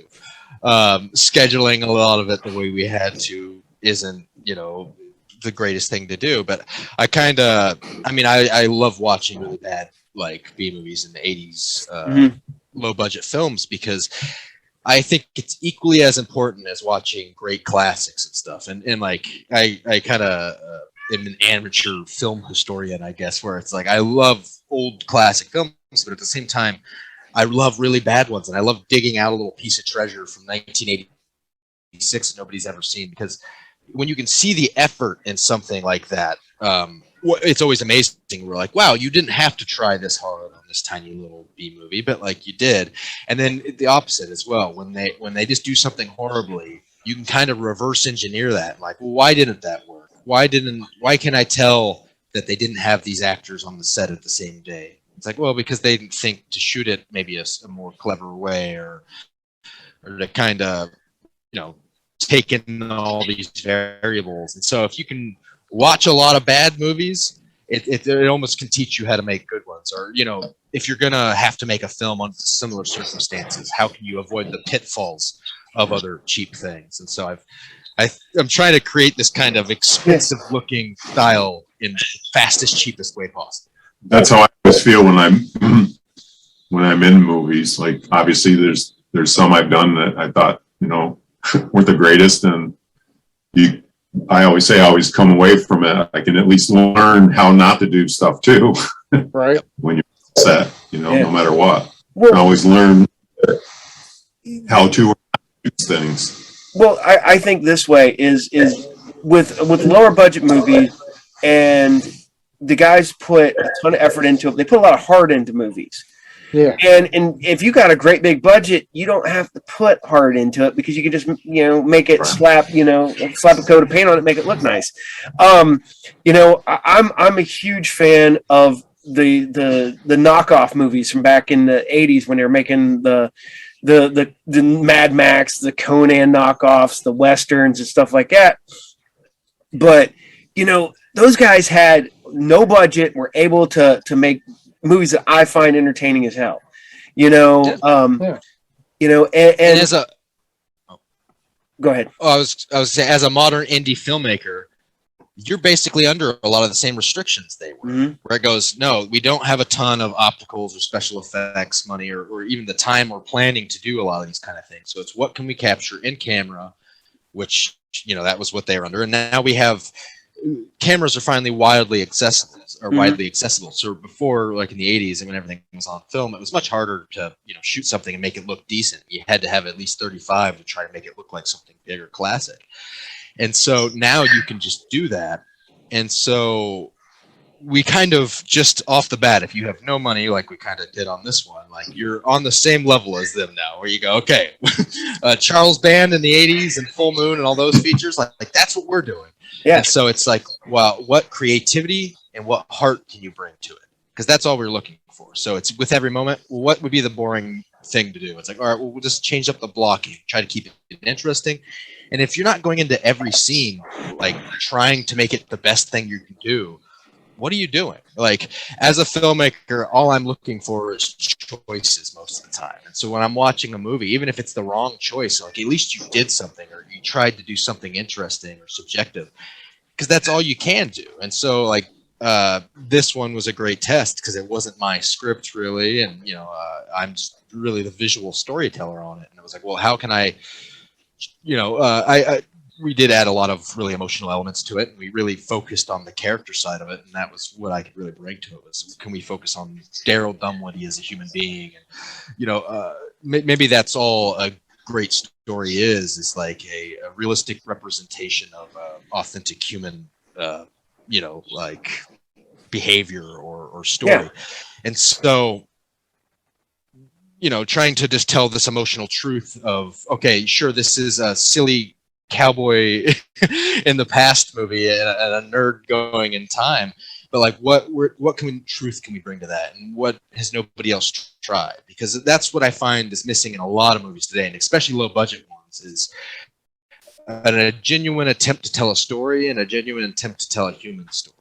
Scheduling a lot of it the way we had to isn't, the greatest thing to do. But I love watching really bad like B movies in the 80s, low budget films, because I think it's equally as important as watching great classics and stuff. And like I kind of am an amateur film historian, I guess, where it's like I love old classic films, but at the same time, I love really bad ones, and I love digging out a little piece of treasure from 1986 that nobody's ever seen. Because when you can see the effort in something like that, it's always amazing. We're like, wow, you didn't have to try this hard on this tiny little B movie, but like you did. And then the opposite as well. When they just do something horribly, you can kind of reverse engineer that. Like, well, why didn't that work? Why can I tell that they didn't have these actors on the set at the same day? It's like, well, because they didn't think to shoot it maybe a more clever way, or to kind of, take in all these variables. And so if you can watch a lot of bad movies, it almost can teach you how to make good ones. Or, if you're going to have to make a film on similar circumstances, how can you avoid the pitfalls of other cheap things? And so I'm trying to create this kind of expensive looking style in the fastest, cheapest way possible. That's how I always feel when I'm in movies. Like, obviously there's some I've done that I thought, weren't the greatest. And I always say I always come away from it. I can at least learn how not to do stuff too. Right. When you're set, no matter what. I always learn how to do things. Well, I think this way is with lower budget movies, and the guys put a ton of effort into it. They put a lot of heart into movies. Yeah. And if you got a great big budget, you don't have to put heart into it, because you can just, make it slap a coat of paint on it, make it look nice. I'm a huge fan of the knockoff movies from back in the 80s when they were making the Mad Max, the Conan knockoffs, the Westerns and stuff like that. But, those guys had no budget, were able to make movies that I find entertaining as hell. And as a go ahead. I was saying, as a modern indie filmmaker, you're basically under a lot of the same restrictions they were, where it goes, no, we don't have a ton of opticals or special effects money, or even the time or planning to do a lot of these kind of things. So it's what can we capture in camera, which, that was what they were under. And now we have cameras are finally widely accessible. So before, like in the 80s, and when everything was on film, it was much harder to shoot something and make it look decent. You had to have at least 35 to try to make it look like something big or classic. And so now you can just do that. And so we kind of just off the bat, if you have no money, like we kind of did on this one, like you're on the same level as them now, where you go, okay, Charles Band in the 80s and Full Moon and all those features, like that's what we're doing. Yeah. And so it's like, wow, what creativity and what heart can you bring to it? Because that's all we're looking for. So it's with every moment, what would be the boring thing to do? It's like, all right, well, we'll just change up the blocking, try to keep it interesting. And if you're not going into every scene, like trying to make it the best thing you can do, what are you doing? Like, as a filmmaker, all I'm looking for is choices most of the time. And so when I'm watching a movie, even if it's the wrong choice, like, at least you did something, or you tried to do something interesting or subjective, because that's all you can do. And so, like, this one was a great test because it wasn't my script really, and I'm just really the visual storyteller on it. And I was like, well, how can I, we did add a lot of really emotional elements to it, and we really focused on the character side of it, and that was what I could really bring to it. Was, can we focus on Daryl Dunwoody as a human being? And maybe that's all a great story is like a realistic representation of authentic human like behavior or story. Yeah. And so trying to just tell this emotional truth of, okay, sure, this is a silly cowboy in the past movie and a nerd going in time, but like what truth can we bring to that, and what has nobody else tried? Because that's what I find is missing in a lot of movies today, and especially low budget ones, is a genuine attempt to tell a story and a genuine attempt to tell a human story.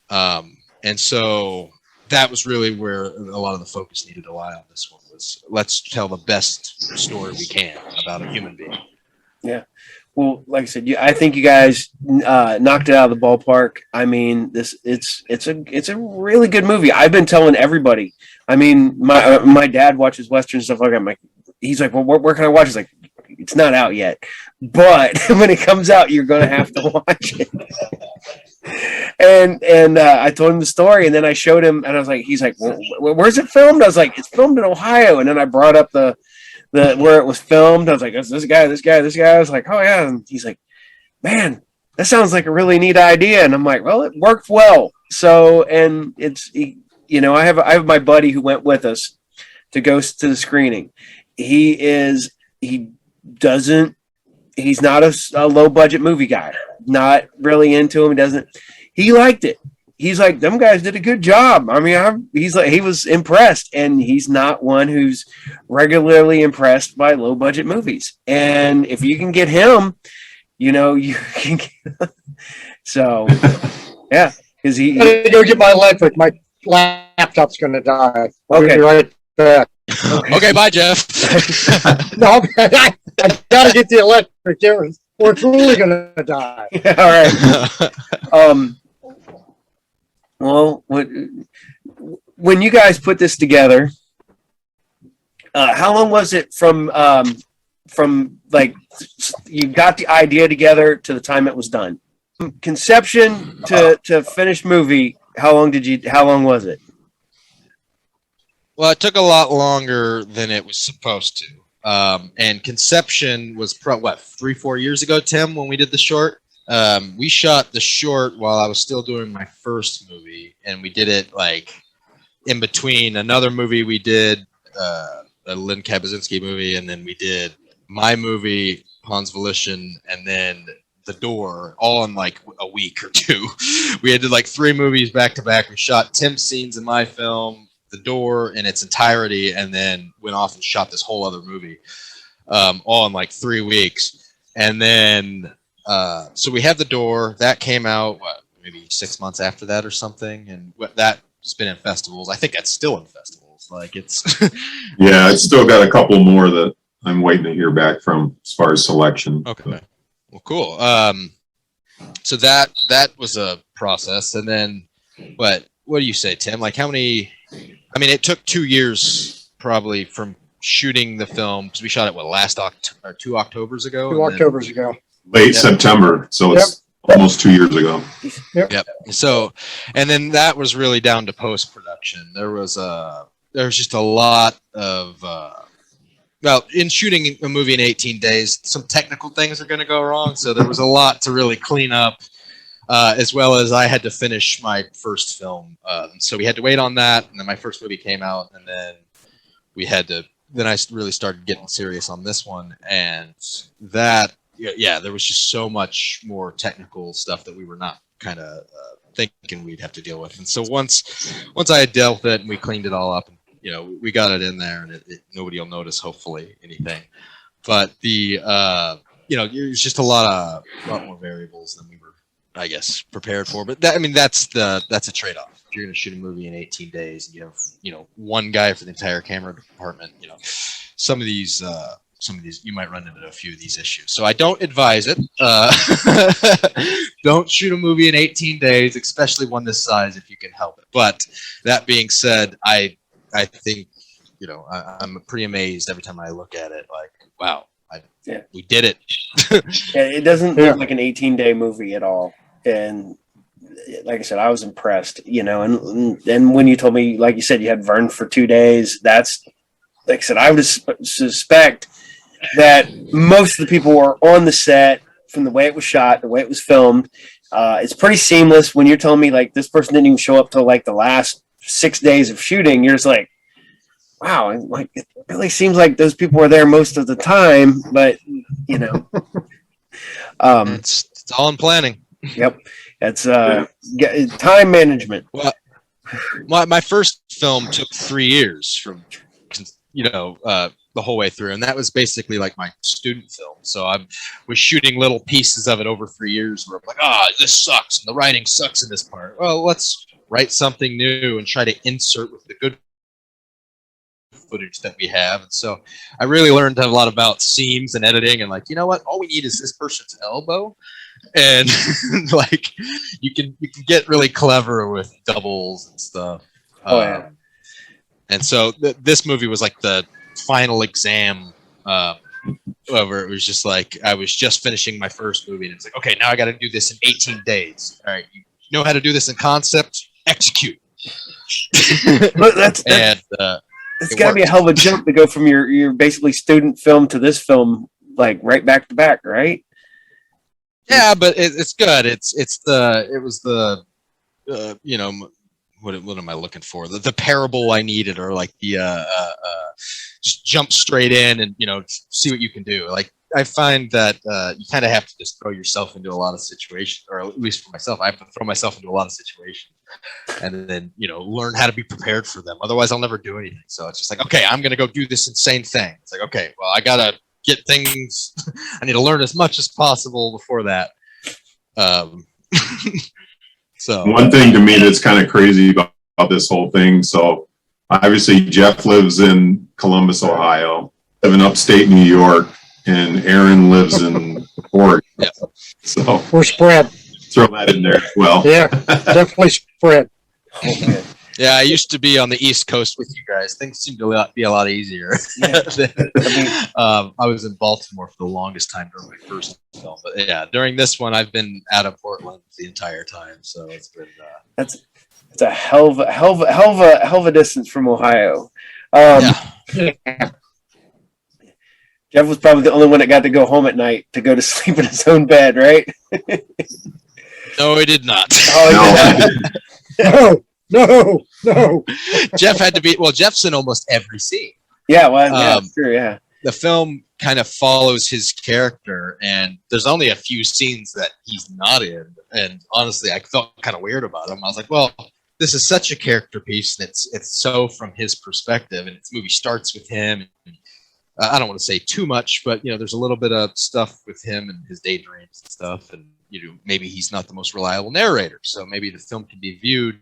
And so that was really where a lot of the focus needed to lie on this one, was let's tell the best story we can about a human being. Yeah. Well, like I said, I think you guys knocked it out of the ballpark. I mean, it's a really good movie. I've been telling everybody. I mean, my dad watches Western stuff like that. He's like, well, where can I watch? It's like, it's not out yet, but when it comes out, you're going to have to watch it. And I told him the story, and then I showed him, and I was like, he's like, well, where's it filmed? I was like, it's filmed in Ohio. And then I brought up the where it was filmed. I was like, this guy. I was like, oh yeah. And he's like, man, that sounds like a really neat idea. And I'm like, well, it worked well. So, and it's, I have my buddy who went with us to go to the screening. He's not a low budget movie guy, not really into him. He liked it. He's like, them guys did a good job. I mean, he was impressed, and he's not one who's regularly impressed by low budget movies. And if you can get him, you can get, so yeah, because he go get my electric. My laptop's going to die. I'll be right back. Okay, bye, Jeff. No, I got to get the electric here, or it's really going to die. All right. Well, when you guys put this together, how long was it from like you got the idea together to the time it was done? Conception to finished movie, how long was it? Well, it took a lot longer than it was supposed to. And conception was 3-4 years ago, Tim, when we did the short. We shot the short while I was still doing my first movie, and we did it like in between another movie we did, a Lynn Kabaczynski movie, and then we did my movie, Hans Volition, and then The Door, all in like a week or two. We had did like 3 movies back to back. We shot Tim's scenes in my film, The Door in its entirety, and then went off and shot this whole other movie, all in like 3 weeks. And then so we had The Door that came out maybe 6 months after that or something, and that's been in festivals. I think that's still in festivals. Like it's yeah, it's still got a couple more that I'm waiting to hear back from as far as selection. Okay, well, cool. So that was a process, and then what do you say, Tim? Like how many? I mean, it took 2 years probably from shooting the film, because we shot it last October, 2 Octobers ago. 2 Octobers ago. Late September, so it's almost 2 years ago. Yep. So, and then that was really down to post-production. There was just a lot of in shooting a movie in 18 days, some technical things are going to go wrong. So there was a lot to really clean up, as well as I had to finish my first film. So we had to wait on that, and then my first movie came out, and then then I really started getting serious on this one, and that. Yeah, there was just so much more technical stuff that we were not kind of thinking we'd have to deal with. And so once I had dealt with it and we cleaned it all up, and we got it in there, and nobody will notice, hopefully, anything. But the it was just a lot more variables than we were I guess, prepared for. But that's a trade-off. If you're going to shoot a movie in 18 days, and you have one guy for the entire camera department, some of these you might run into a few of these issues. So I don't advise it. Don't shoot a movie in 18 days, especially one this size, if you can help it. But that being said, I think I'm pretty amazed every time I look at it. Like, wow, we did it. Yeah, it doesn't look like an 18-day movie at all. And like I said, I was impressed. And when you told me, like you said, you had Vern for 2 days, that's like I said, I would suspect that most of the people were on the set from the way it was shot, the way it was filmed. It's pretty seamless. When you're telling me like this person didn't even show up till like the last 6 days of shooting, you're just like, wow, like it really seems like those people were there most of the time, but it's all in planning. Yep, that's time management. Well, my first film took 3 years from the whole way through, and that was basically like my student film. So I was shooting little pieces of it over 3 years where I'm like, this sucks and the writing sucks in this part. Well, let's write something new and try to insert with the good footage that we have. And so I really learned a lot about seams and editing, and like, you know what, all we need is this person's elbow, and like you can get really clever with doubles and stuff. And so this movie was like the final exam, where it was just like I was just finishing my first movie, and it's like, okay, now I got to do this in 18 days. All right, you know how to do this in concept, execute. But that's it's got to be a hell of a jump to go from your basically student film to this film, like right back to back, right? Yeah, but it's good. It was the what am I looking for? The parable I needed, or like the just jump straight in and see what you can do. Like I find that you kind of have to just throw yourself into a lot of situations, or at least for myself, I have to throw myself into a lot of situations, and then learn how to be prepared for them. Otherwise, I'll never do anything. So it's just like, okay, I'm gonna go do this insane thing. It's like, okay, well, I gotta get things. I need to learn as much as possible before that. So one thing to me that's kind of crazy about this whole thing. So obviously Jeff lives in Columbus, Ohio, I live in upstate New York, and Aaron lives in Oregon. Yeah. So We're spread. Throw that in there as well. Yeah, definitely spread. Okay. Yeah, I used to be on the East Coast with you guys. Things seem to be a lot easier. I was in Baltimore for the longest time during my first film, but yeah, during this one, I've been out of Portland the entire time. So it's been It's a hell of a distance from Ohio. Jeff was probably the only one that got to go home at night to go to sleep in his own bed, right? No, he did not. No. Jeff had to be. Well, Jeff's in almost every scene. Yeah, well, sure, yeah. The film kind of follows his character, and there's only a few scenes that he's not in. And honestly, I felt kind of weird about him. I was like, well, this is such a character piece, and it's so from his perspective, and this movie starts with him. And, I don't want to say too much, but there's a little bit of stuff with him and his daydreams and stuff, and maybe he's not the most reliable narrator, so maybe the film can be viewed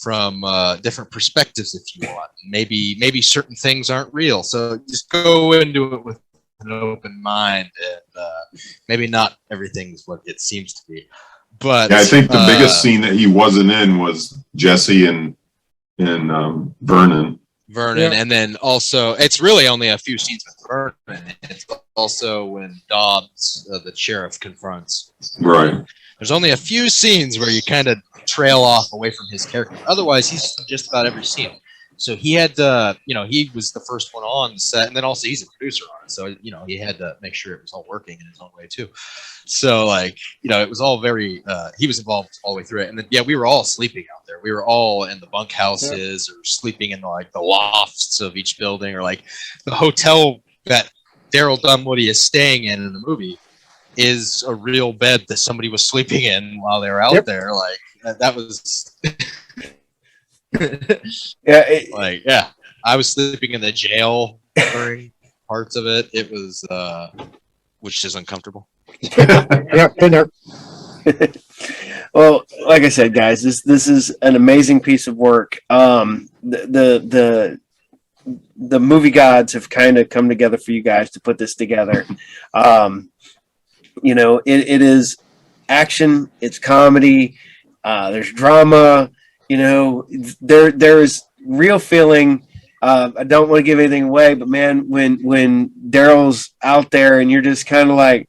from different perspectives if you want. Maybe certain things aren't real, so just go into it with an open mind, and maybe not everything's what it seems to be. But yeah, I think the biggest scene that he wasn't in was Jesse and Vernon. Yeah. And then also it's really only a few scenes with Vernon. It's also when Dobbs, the sheriff, confronts. Right. There's only a few scenes where you kind of trail off away from his character. Otherwise, he's just about every scene. So he had to, he was the first one on the set, and then also he's a producer on it. So, he had to make sure it was all working in his own way too. So it was all very, he was involved all the way through it. And then, we were all sleeping out there. We were all in the bunkhouses or sleeping in the lofts of each building, or like the hotel that Daryl Dunwoody is staying in the movie is a real bed that somebody was sleeping in while they were out there. Like that was I was sleeping in the jail during parts of it. It was which is uncomfortable. Yeah, been there. Well, like I said, guys, this is an amazing piece of work. The movie gods have kind of come together for you guys to put this together. It is action, it's comedy, there's drama. There's real feeling. I don't want to give anything away, but man, when Daryl's out there and you're just kind of like,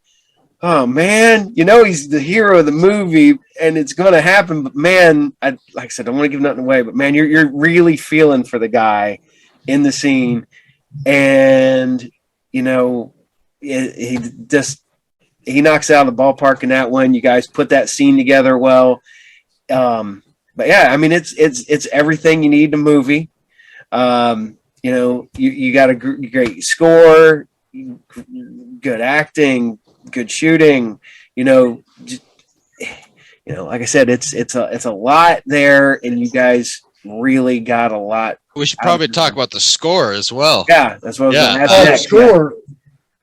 oh man, he's the hero of the movie and it's going to happen. But man, like I said, I don't want to give nothing away, but man, you're really feeling for the guy in the scene. And, he knocks it out of the ballpark in that one. You guys put that scene together well. But yeah, I mean, it's everything you need in a movie. You got a great score, good acting, good shooting, like I said, it's a lot there, and you guys really got a lot. We should probably talk about the score as well. Yeah, that's what I was going to ask. The score,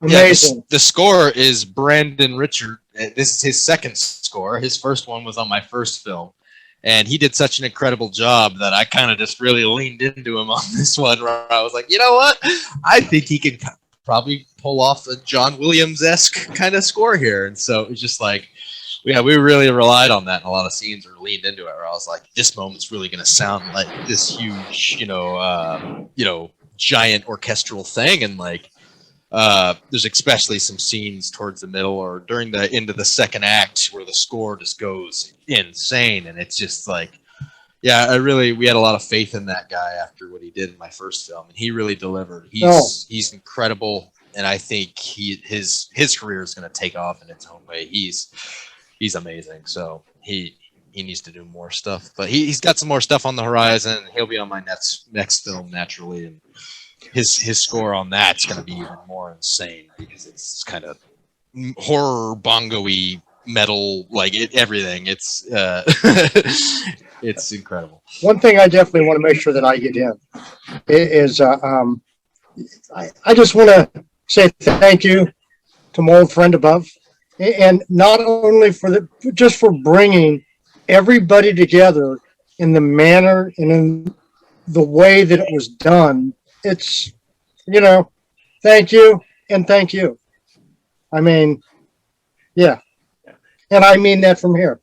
amazing. The score is Brandon Richard. This is his second score. His first one was on my first film. And he did such an incredible job that I kind of just really leaned into him on this one, where I was like, you know what? I think he can probably pull off a John Williams-esque kind of score here. And so it's just like, yeah, we really relied on that in a lot of scenes, or leaned into it, where I was like, this moment's really going to sound like this huge, giant orchestral thing. And like, there's especially some scenes towards the middle or during the end of the second act where the score just goes insane. And it's just like, yeah, we had a lot of faith in that guy after what he did in my first film, and he really delivered. He's incredible. And I think his career is going to take off in its own way. He's amazing. So he needs to do more stuff, but he's got some more stuff on the horizon. He'll be on my next film naturally. And his score on that's going to be even more insane because it's kind of horror bongo-y metal, like everything. It's it's incredible. One thing I definitely want to make sure that I get in is I just want to say thank you to my old friend above, and not only just for bringing everybody together in the manner and in the way that it was done. It's, thank you and thank you. I mean, yeah. And I mean that from here.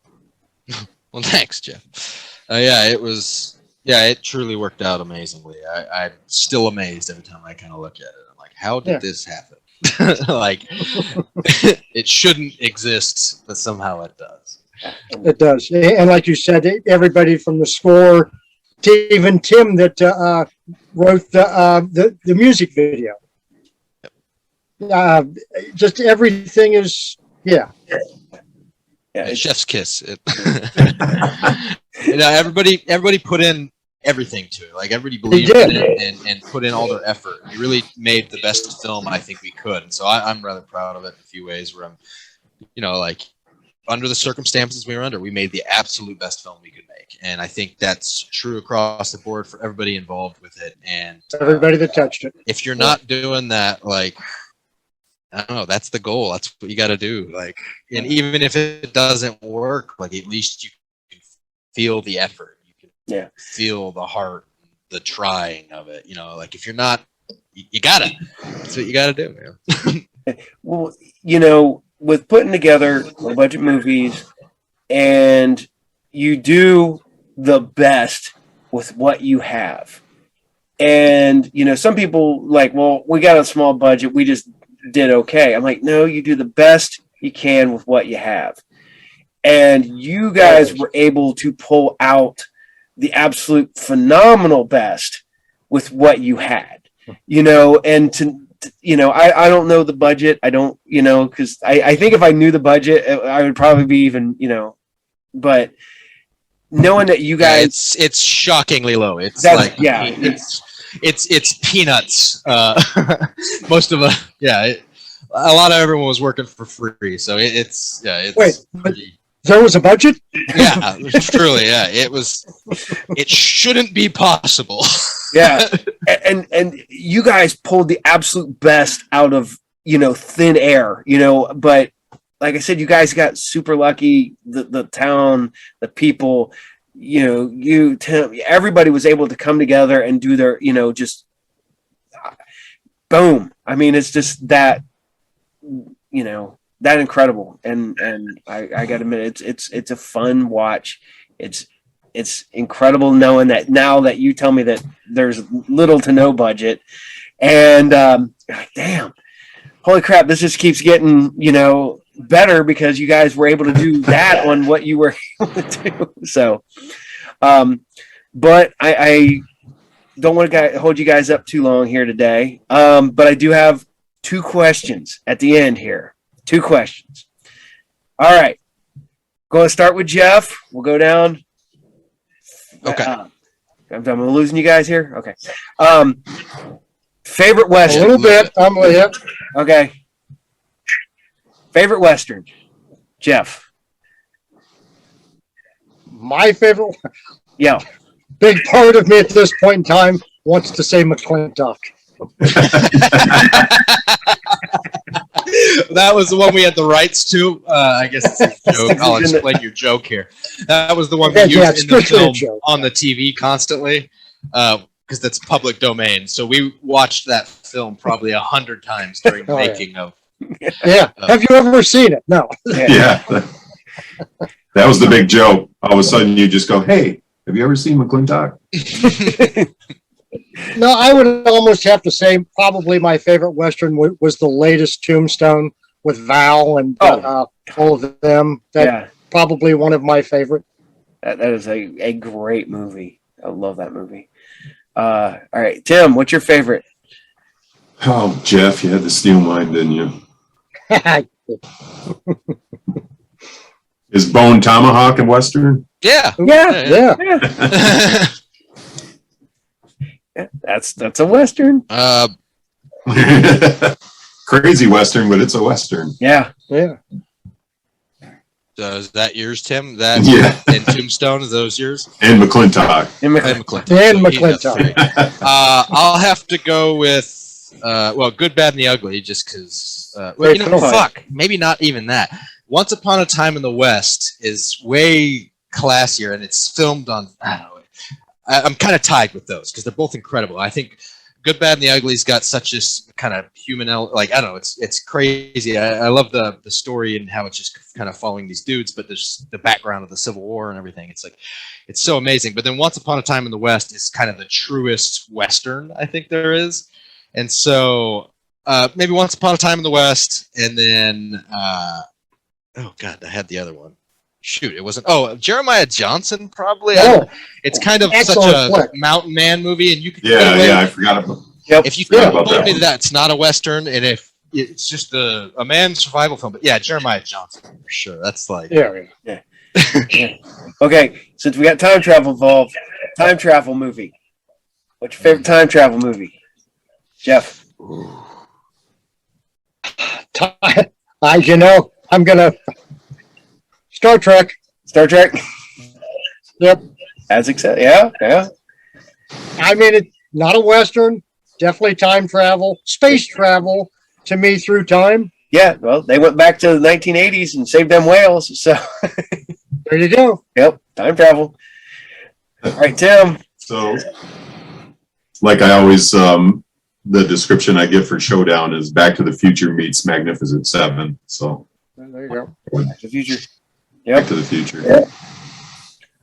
Well, thanks, Jeff. It truly worked out amazingly. I'm still amazed every time I kind of look at it. I'm like, how did this happen? Like, it shouldn't exist, but somehow it does. It does. And like you said, everybody from the score to even Tim that wrote the music video. Just everything is, yeah. Yeah, chef's kiss. Everybody put in everything to it. Like, everybody believed in it and put in all their effort. We really made the best film I think we could. And so I'm rather proud of it in a few ways, where I'm, like, under the circumstances we were under, we made the absolute best film we could make. And I think that's true across the board for everybody involved with it. And everybody that touched it. If you're not doing that, like, I don't know, that's the goal. That's what you got to do. Like, and even if it doesn't work, like, at least you can feel the effort. You can feel the heart, the trying of it. Like, if you're not, you gotta. That's what you gotta do, man. Well, with putting together budget movies, and you do the best with what you have. And, some people like, well, we got a small budget, we just did okay. I'm like, no, you do the best you can with what you have. And you guys were able to pull out the absolute phenomenal best with what you had, and I don't know the budget. I don't, because I think if I knew the budget, I would probably be even, but knowing that you guys, it's shockingly low. It's it's peanuts. Most of us, a lot of everyone was working for free. So it's wait, pretty... there was a budget? Yeah, truly. Yeah, it shouldn't be possible. Yeah. And you guys pulled the absolute best out of, thin air, but like I said, you guys got super lucky. The town, the people, Tim, everybody was able to come together and do their, just boom. I mean, it's just that, that incredible. And I got to admit, it's a fun watch. It's incredible knowing that now that you tell me that there's little to no budget, and damn, holy crap, this just keeps getting better because you guys were able to do that on what you were able to do. So, but I don't want to hold you guys up too long here today. But I do have 2 questions at the end here. 2 questions. All right, going to start with Jeff. We'll go down. Okay. I'm losing you guys here. Okay. Favorite A Western. little bit. I'm with you. Okay. Favorite Western. Jeff. My favorite, Yeah. big part of me at this point in time wants to say McClintock. That was the one we had the rights to. I guess it's a joke. I'll explain your joke here. That was the one we Yeah, used in the strictly a film joke. on the TV constantly, because that's public domain. So we watched that film probably 100 times during the Oh, yeah. making of. Yeah. Have you ever seen it? No. Yeah. That was the big joke. All of a sudden you just go, hey, have you ever seen McClintock? No, I would almost have to say probably my favorite Western was the latest Tombstone with Val and all of them. That's probably one of my favorite. That is a great movie. I love that movie. All right, Tim, what's your favorite? Oh, Jeff, you had to steal mine, didn't you? Is Bone Tomahawk a Western? Yeah. Yeah. Yeah, that's a Western. Crazy Western, but it's a Western. Yeah. Yeah. So is that yours, Tim? That Yeah. and Tombstone, is those yours? And McClintock. And And McClintock. And So he got McClintock. 3. I'll have to go with Good, Bad, and the Ugly, just because. Fuck, maybe not even that. Once Upon a Time in the West is way classier, and it's filmed on. I don't know. I'm kind of tied with those because they're both incredible. I think Good, Bad, and the Ugly's got such this kind of human, I don't know, it's crazy. I love the story and how it's just kind of following these dudes, but there's the background of the Civil War and everything. It's like, it's so amazing. But then Once Upon a Time in the West is kind of the truest Western I think there is. And so maybe Once Upon a Time in the West, and then, oh God, I had the other one. Shoot, it wasn't. Oh, Jeremiah Johnson, probably. It's kind of such a flick. mountain man movie, and you could. I forgot about. If you forgot about told that me that's not a Western, and if it's just a man's survival film, but yeah, Jeremiah Johnson for sure. That's like Yeah. Okay, since we got time travel involved, time travel movie. What's your favorite time travel movie, Jeff? I'm gonna Star Trek. Star Trek. Yep. As accepted. Yeah. I mean, it's not a Western. Definitely time travel, space travel to me through time. Yeah. Well, they went back to the 1980s and saved them whales. So, There you go. yep, time travel. All right, Tim. So, like I always, the description I give for Showdown is Back to the Future meets Magnificent Seven. So, There you go. Back to the Future. Back Yep. to the Future.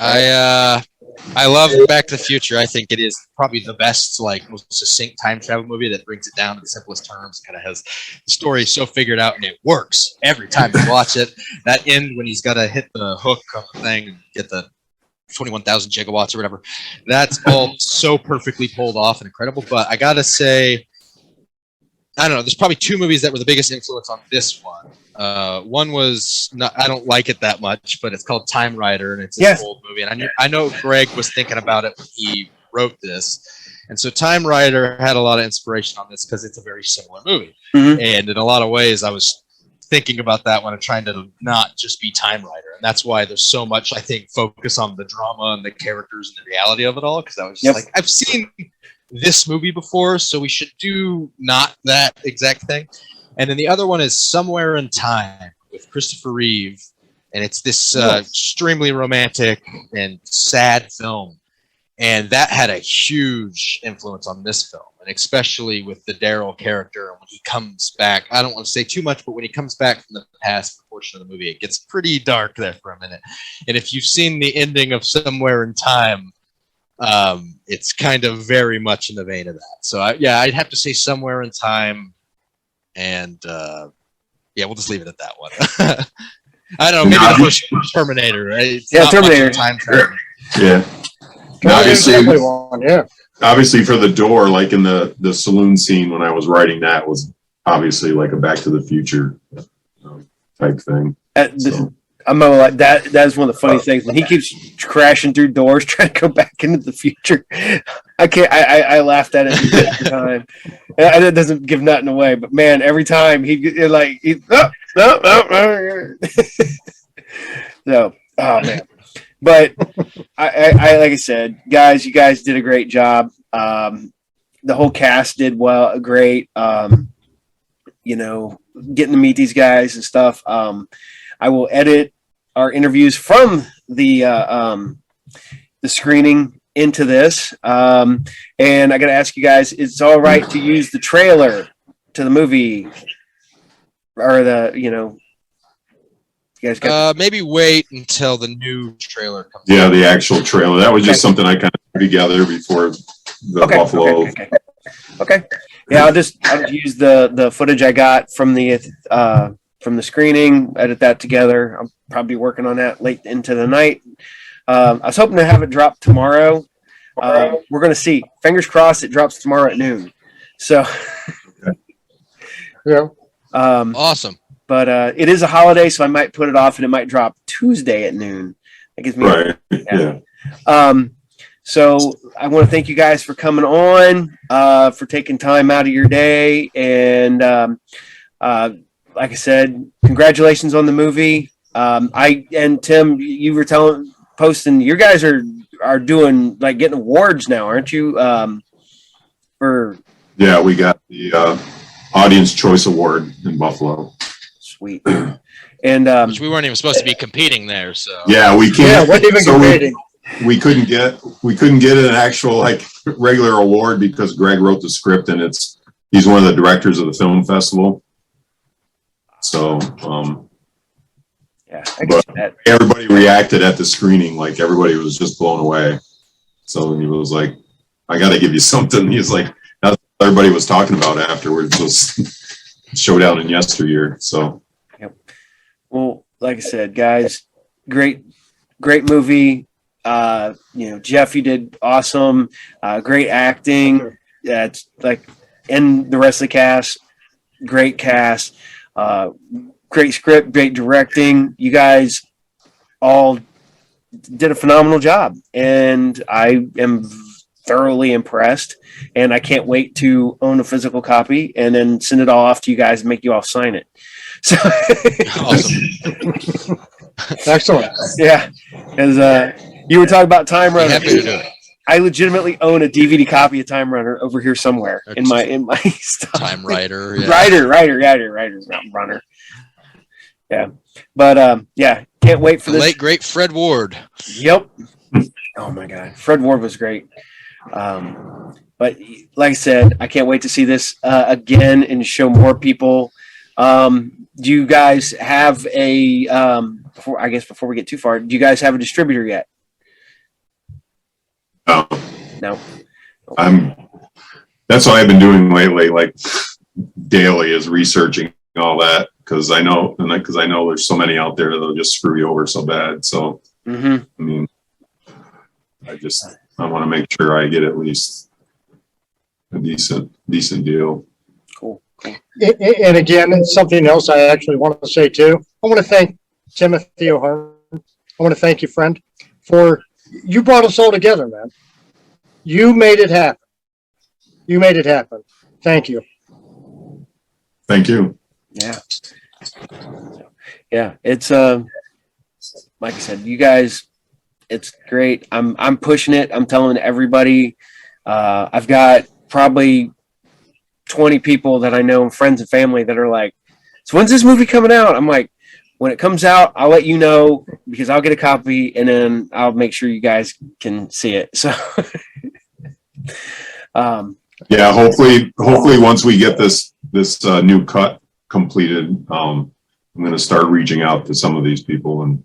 I love Back to the Future. I think it is probably the best, most succinct time travel movie that brings it down to the simplest terms. Kind of has the story so figured out, and it works every time you watch it. That end when he's got to hit the hook on the thing and get the 21,000 gigawatts or whatever. That's all so perfectly pulled off and incredible. But I gotta say, I don't know. There's probably 2 movies that were the biggest influence on this one. One was I don't like it that much, but it's called Time Rider, and it's an old movie. And I know Greg was thinking about it when he wrote this, and so Time Rider had a lot of inspiration on this because it's a very similar movie. Mhm. And in a lot of ways, I was thinking about that when I'm trying to not just be Time Rider, and that's why there's so much I think focus on the drama and the characters and the reality of it all. Because I was just like, I've seen this movie before, so we should do not that exact thing. And then the other one is Somewhere in Time, with Christopher Reeve, and it's this extremely romantic and sad film. And that had a huge influence on this film, and especially with the Daryl character. When he comes back, I don't want to say too much, but when he comes back from the past portion of the movie, it gets pretty dark there for a minute. And if you've seen the ending of Somewhere in Time, it's kind of very much in the vein of that. So I'd have to say Somewhere in Time, and we'll just leave it at that one. I don't know, maybe the first Terminator, right? It's not Terminator. Time travel. Yeah. Yeah. Obviously for the door, like in the saloon scene when I was writing that was obviously like a Back to the Future type thing. I'm like that's one of the funny things when he keeps crashing through doors trying to go back into the future. I laughed at it every time. And it doesn't give nothing away, but man, every time no, oh man. But I like I said, guys, you guys did a great job. The whole cast did great. Getting to meet these guys and stuff. I will edit our interviews from the screening into this. And I got to ask you guys, it's all right to use the trailer to the movie or you guys got maybe wait until the new trailer comes out. Yeah, the actual trailer. That was just something I kind of put together before the Buffalo. Okay. Yeah, I'll just use the footage I got from the screening, edit that together. I'll probably be working on that late into the night. I was hoping to have it drop tomorrow. We're going to see. Fingers crossed it drops tomorrow at noon. So, yeah. Awesome. But it is a holiday, so I might put it off, and it might drop Tuesday at noon. That gives me right. Yeah. So I want to thank you guys for coming on, for taking time out of your day, and like I said, congratulations on the movie. And Tim, you were posting, you guys are doing like getting awards now, aren't you? Yeah, we got the Audience Choice Award in Buffalo. Sweet. And which we weren't even supposed to be competing there, so yeah, we can't. Yeah, what even competing? We couldn't get an actual like regular award because Greg wrote the script and he's one of the directors of the film festival. So yeah, I can see that. Everybody reacted at the screening, like everybody was just blown away. So he was like, "I got to give you something." He's like, that's what everybody was talking about afterwards was Showdown and Yesteryear. So. Yep. Well, like I said, guys, great movie. Jeff, you did awesome. Great acting. It's and the rest of the cast, great cast. Great script, great directing. You guys all did a phenomenal job, and I am thoroughly impressed. And I can't wait to own a physical copy and then send it all off to you guys and make you all sign it. So awesome. Excellent. Yeah, as you were talking about Time Runner. Happy to do it. I legitimately own a DVD copy of Time Runner over here somewhere in my stuff. Time Writer, yeah. Writer, not runner. Yeah, but yeah, can't wait for the this. Late great Fred Ward. Yep. Oh my God, Fred Ward was great. But like I said, I can't wait to see this again and show more people. Do you guys have a before we get too far? Do you guys have a distributor yet? No. That's what I've been doing lately, like daily, is researching all that because I know there's so many out there that'll just screw you over so bad. So I mean, I want to make sure I get at least a decent deal. Cool. And again, it's something else I actually want to say too. I want to thank Timothy O'Hearn. I want to thank you, friend, for you brought us all together, man. You made it happen. Thank you. Thank you. Yeah. Yeah. It's like I said, you guys, it's great. I'm pushing it. I'm telling everybody. I've got probably 20 people that I know, friends and family, that are like, so when's this movie coming out? I'm like, when it comes out, I'll let you know because I'll get a copy and then I'll make sure you guys can see it. So, Yeah, hopefully once we get this new cut completed, I'm going to start reaching out to some of these people and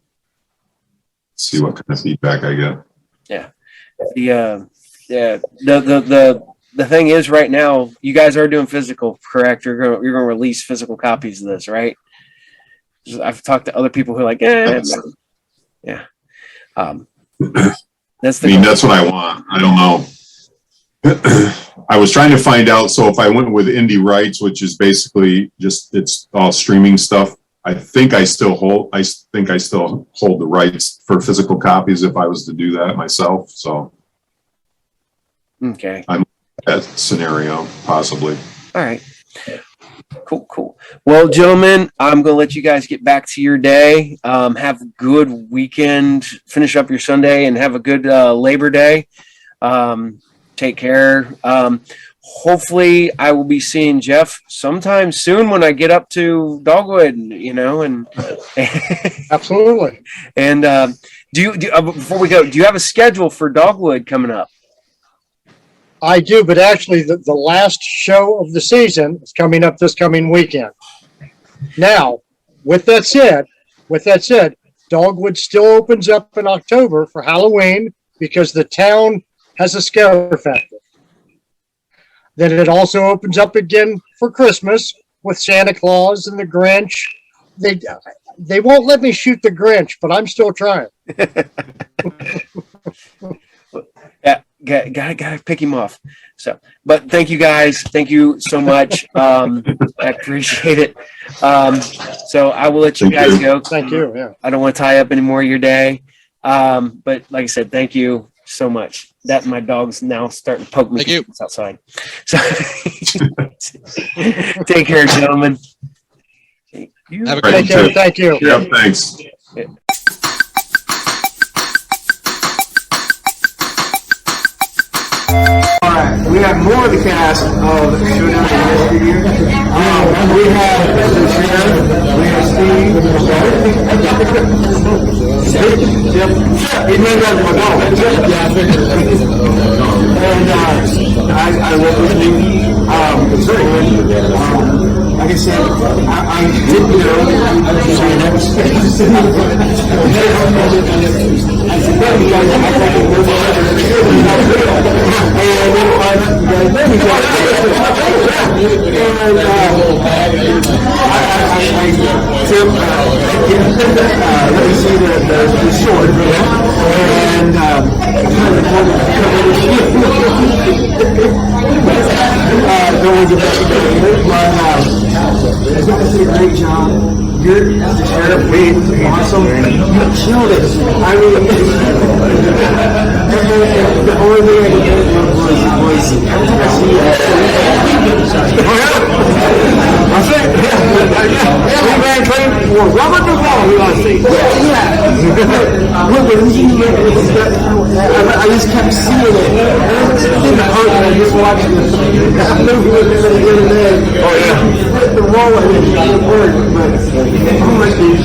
see what kind of feedback I get. yeah. The thing is, right now, you guys are doing physical, correct? You're going to release physical copies of this, right? I've talked to other people who are like, yeah. That's what I want. I don't know. I was trying to find out. So if I went with Indie Rights, which is basically just it's all streaming stuff, I think I still hold the rights for physical copies if I was to do that myself. So okay, I'm that scenario possibly. All right. Cool. Well, gentlemen, I'm going to let you guys get back to your day. Have a good weekend. Finish up your Sunday and have a good Labor Day. Take care. Hopefully, I will be seeing Jeff sometime soon when I get up to Dogwood. And Absolutely. And before we go, do you have a schedule for Dogwood coming up? I do, but actually the last show of the season is coming up this coming weekend. Now, with that said, Dogwood still opens up in October for Halloween because the town has a scare factor. Then it also opens up again for Christmas with Santa Claus and the Grinch. They won't let me shoot the Grinch, but I'm still trying. Yeah, gotta pick him off. So, but thank you guys. Thank you so much. I appreciate it. So I will let you guys go. Thank you. Yeah. I don't want to tie up any more of your day. But like I said, thank you so much. That my dog's now starting to poke me outside. So take care, gentlemen. Have a Take care. Thank you. Yeah, thanks. Yeah. Alright, we have more of the cast of Showdown and Yesteryear. We have the sheriff, we have Steve, Yep. He named after my dog. And I work with Nikki. Like I said, I didn't know. Tim, let me see the short, and going to I think you did a great job. You're the sheriff. Awesome. You killed it. I mean, the only thing I could think of was every time I see you. That's it. We ran train for Robert Duvall. We want to see. Yeah. I just kept seeing it. In the heart, and I just watched that movie with him the other day. Oh yeah. The role of it didn't work, but oh my gosh.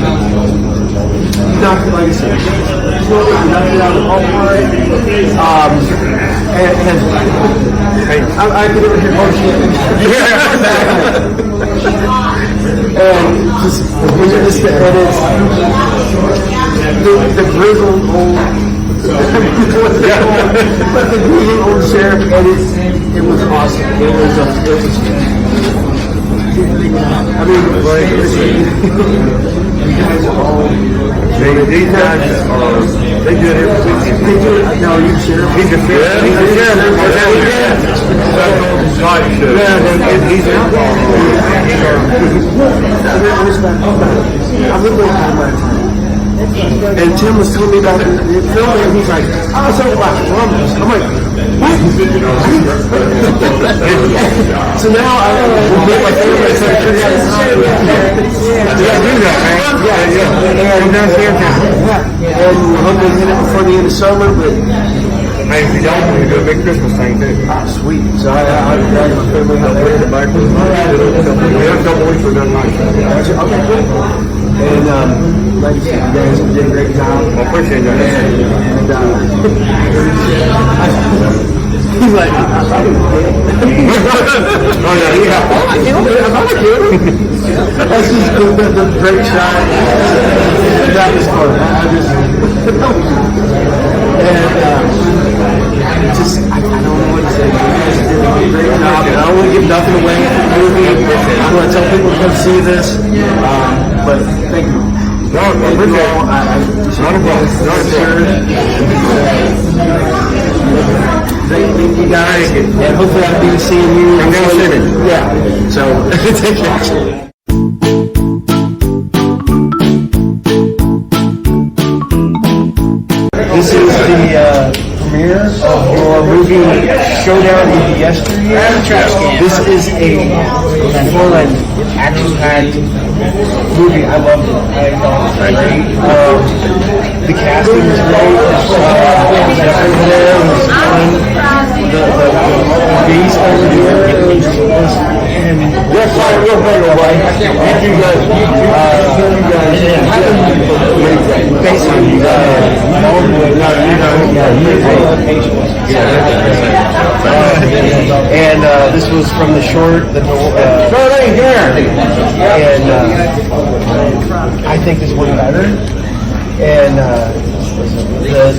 Knocked it, like I said, knocked it out of the ballpark. And I could never hear bullshit. And just the edits, the grizzled old, but the grizzled old sheriff edits, it was awesome. It was I mean, you guys are all. These guys they do it every weekend. They do it. No, you sheriff. He's a sheriff. He's a sheriff. He's an outlaw. I'm looking at my and Tim was telling me about the film, and he's like, "Oh, it's all about Columbus." I'm like, "What?" So now I will make my family and start figuring out how to do that, man. Yeah. And we're hoping to hit it before the end of summer, but Hey, if you don't, we do a big Christmas thing too. sweet. So I drag my family out there. We have a couple weeks for that night. Okay, cool. And like I said, you guys did a great job. I appreciate that. He's like, oh yeah. That's just the great shot. That was fun. I don't know what to say. You guys did a great job. And I don't want to give nothing away from the movie. I want to tell people to come see this. But thank you. No, I appreciate it. Not a problem. Thank you guys, and hopefully I'll be seeing you. I'm gonna see you. Yeah. So take care. This is the premiere of your movie Showdown in Yesteryear. This is a full and action-packed movie. I loved it. I thought it was great. The casting was great. Over there was fun. The beast over here was and Yes, sorry, real quick, everybody. You guys, basically and this was from the short, and I think this one better. And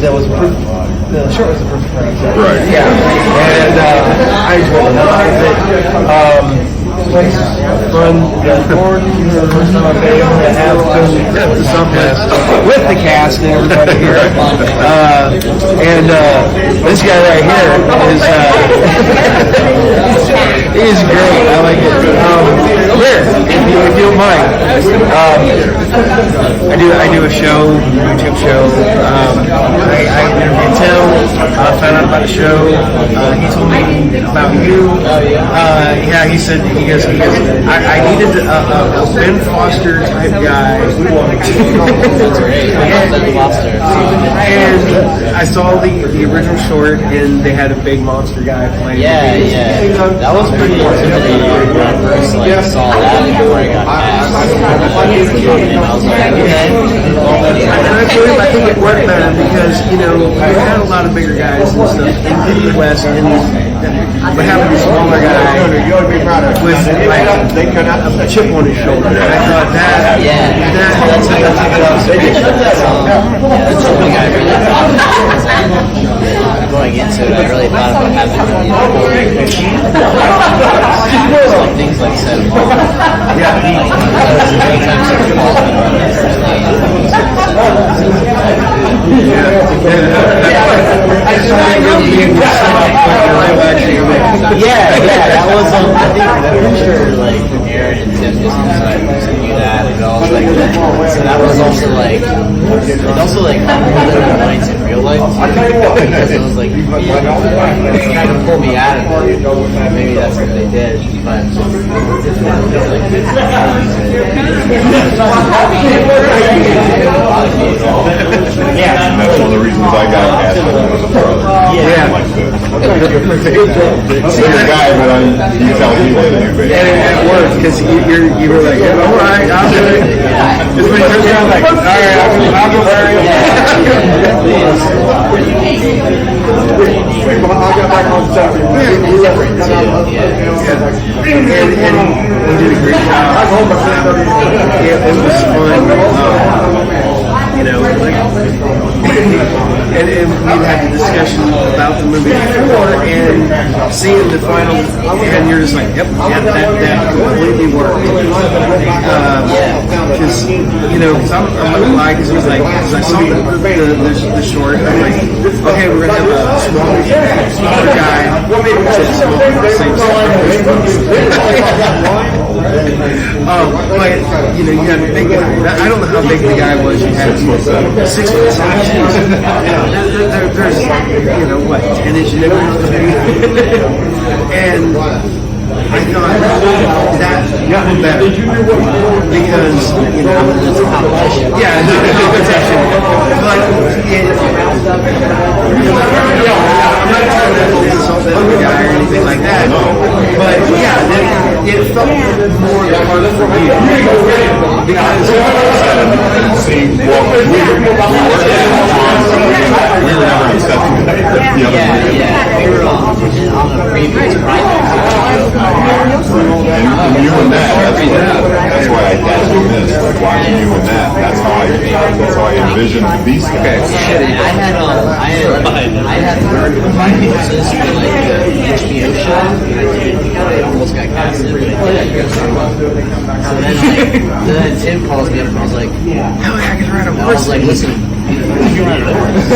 there was proof. The short was the proof of concept. Right. Yeah. And I enjoyed it. Fun. Gordon, the first time I've been able to have something with the cast and everybody here. And this guy right here is he's great. I like it. Here, if you don't mind, I do a show, YouTube show. I interviewed Tim. Found out about the show. He told me about you. Yeah, he said he goes. I needed a Ben Foster type guy. And I saw the original short, and they had a big monster guy playing. Yeah. That was pretty intimidating when I first saw that before I got cast. And I was like, okay. I think it worked better because, we had a lot of bigger guys and stuff in the West, and but having a smaller guy with a chip on his shoulder, I thought that's a good observation. That's something I really thought about. Going into it, I really thought about having like things like set. That was I think I'm pretty sure like Aaron and Tim just decided to do that, and I was like, so that was also like, it's also like lines in real life too, because it was like kind of pull me out of it. Maybe that's what they did, but And that's one of the reasons I got cast as a brother. See your guy, but you tell me what to do, baby. And it worked because you were like, all right, I'll do it. It's when you turn around like, all right, I'll go worry. I'll get back on stuff. And we did a great job. It was fun. And we've had the discussion about the movie before, and seeing the final, and you're just like, yep, that completely worked. Because, because I'm not gonna lie, because I saw the short, I'm like, okay, we're gonna have a smaller guy, same but you had a big guy. I don't know how big the guy was. You had 6 foot 6. There's 10-inch difference. And I thought that better because it's competition. Yeah, it's competition. But I'm not trying to insult the other guy or anything like that. But yeah, it felt more fun for me because seen, well, we worked at we were never on set together. The other one. We were on the previous project. And you and that's why I got you this. Watching you and that's how I envisioned the Beast guy. I had heard of Flying Horses for like the HBO show. I almost got casted, but I didn't. So then Tim calls me up and I was like, hell yeah, I can ride a horse. I was like, listen, you can ride a horse.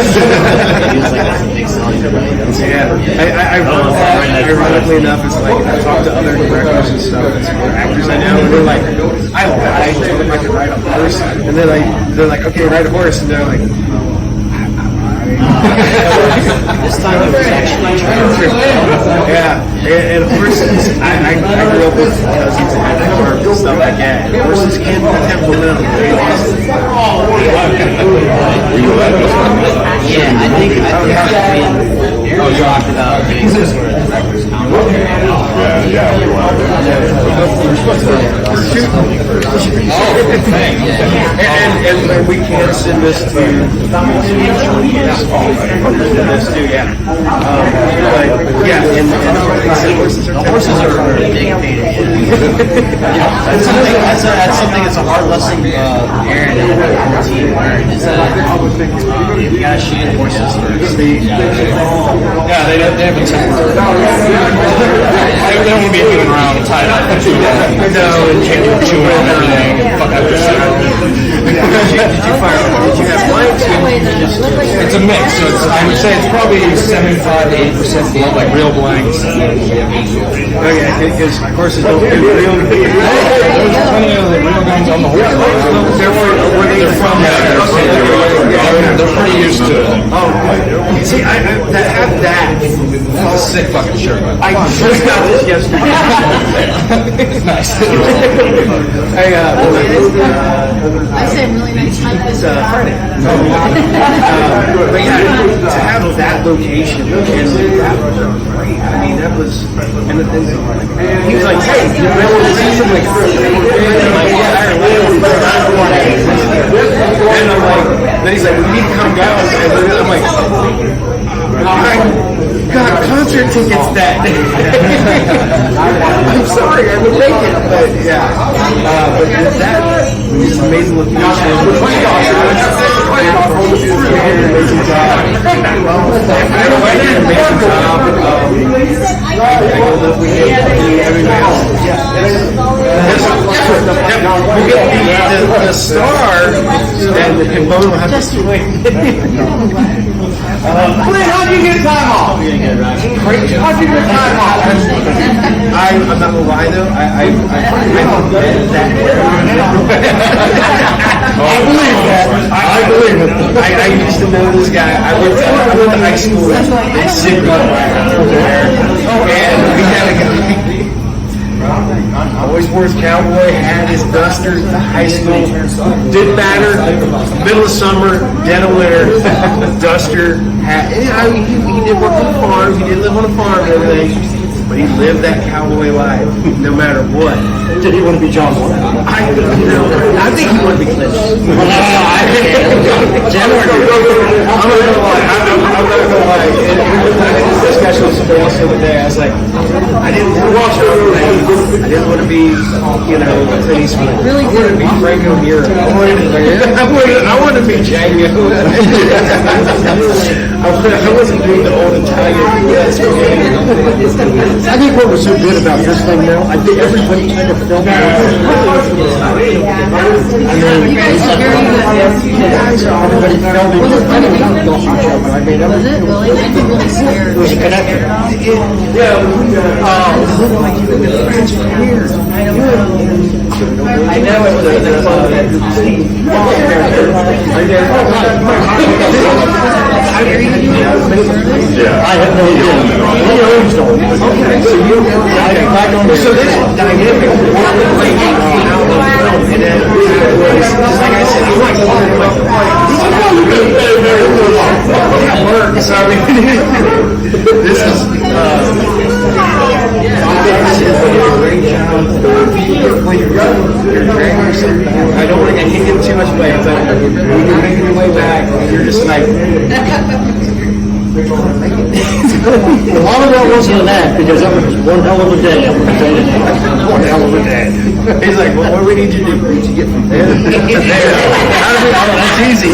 He was like, that's a big selling point. Yeah, I've heard that. Ironically enough, it's like I talked to other directors and stuff, and some other actors I know, and they're like, I told them I could ride a horse, and they're like, okay, ride a horse, and they're like, This time it was actually true. yeah, and horses, I grew up with cousins that had farms and stuff like that, and horses can be temperamental. Yeah, I think Aaron talked about doing some sort of director's commentary. Yeah, we wanted And we can send this to this too, yeah. But yeah, and Horses are big pain. That's something that's a hard lesson Aaron and the team learned is that you gotta shoot horses first. Yeah, they have a temper. They don't want to be hanging around and tied up. And chewing on everything and fuck up yourself. Did you have blanks? It's a mix, so I would say it's probably 75 to 80% blood, like real blanks. Oh yeah, because horses don't do real. There's plenty of the real guns on the horse. They're from there. They're pretty used to it. Oh, see, I have that. That's a sick fucking shirt. I just got this yesterday. Nice. I say really nice time. It's Friday. But yeah, to have that location and that was great. I mean, that was, and he was like, hey, you remember the season? Like, and I'm like, then he's like, we need to come down. And I'm like, I got concert tickets that day. I'm sorry, I would make it, but yeah. But that is amazing location. Amazing job. The star and Bono will have to swing. How'd you get time off? How'd you get time off? I'm not gonna lie though. I bet that. I believe it. I used to know this guy. I went to high school in Sigma, and we had a guy. Always wore his cowboy hat, his duster to high school. Didn't matter. Middle of summer, dead of winter, duster, hat. And he did work on the farm. He did live on a farm and everything. But he lived that cowboy life, no matter what. Did he want to be John Wayne? I think he wanted to be Clint. I'm not gonna lie. This guy showed some else the other day. I was like, I didn't want to be, Clint Eastwood. I wanted to be Franco Nero. I wanted to be Django. I wasn't doing the old Italian. I think what was so good about this thing now, I think everybody kind of felt You guys are very good. everybody felt it was kind of not the hot shot, but I mean, Was it really? I think really scared. it was a connection. I know it I had no idea. We always don't. Okay, so so this dynamic and then just like I said, yeah, work. So I mean, this is great job. I don't want to get too much play, but A lot of that wasn't an act, because that was one hell of a day. I'm gonna tell you that. One hell of a day. He's like, well, what do we need you to do? We need you to get from there to there. That's easy.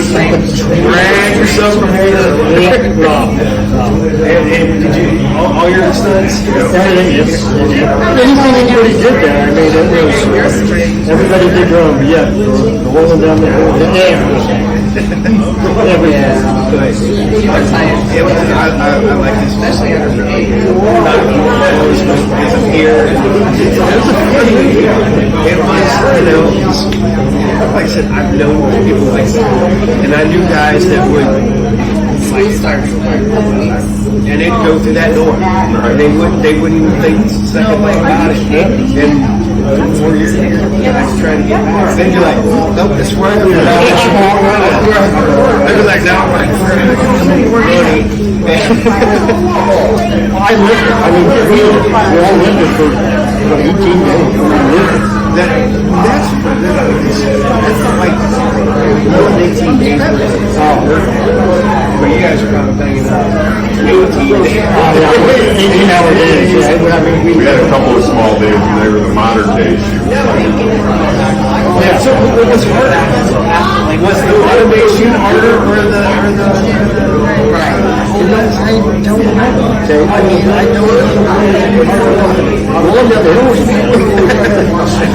Drag yourself from here to there. And did you, all your stunts? Anything anybody did there, I mean, it was, everybody did their own, yeah, the rolling down the hill, everything. I like this, especially after here. It was, like I said, I've known people like that, and I knew guys that would and they'd go through that door, and they wouldn't even think a second about it. And 4 years later, guys trying to get more. Then you're like, nope, this way. They'd be like, no, I'm like, I lived it. I mean, we all lived it for 18 days. That's not like more than 18 days. But you guys are kind of banging out 18-hour days. We had a couple of small days, and they were the modern days. So what was harder? Was the automation harder or the right? I don't know. Okay. I mean, I don't know.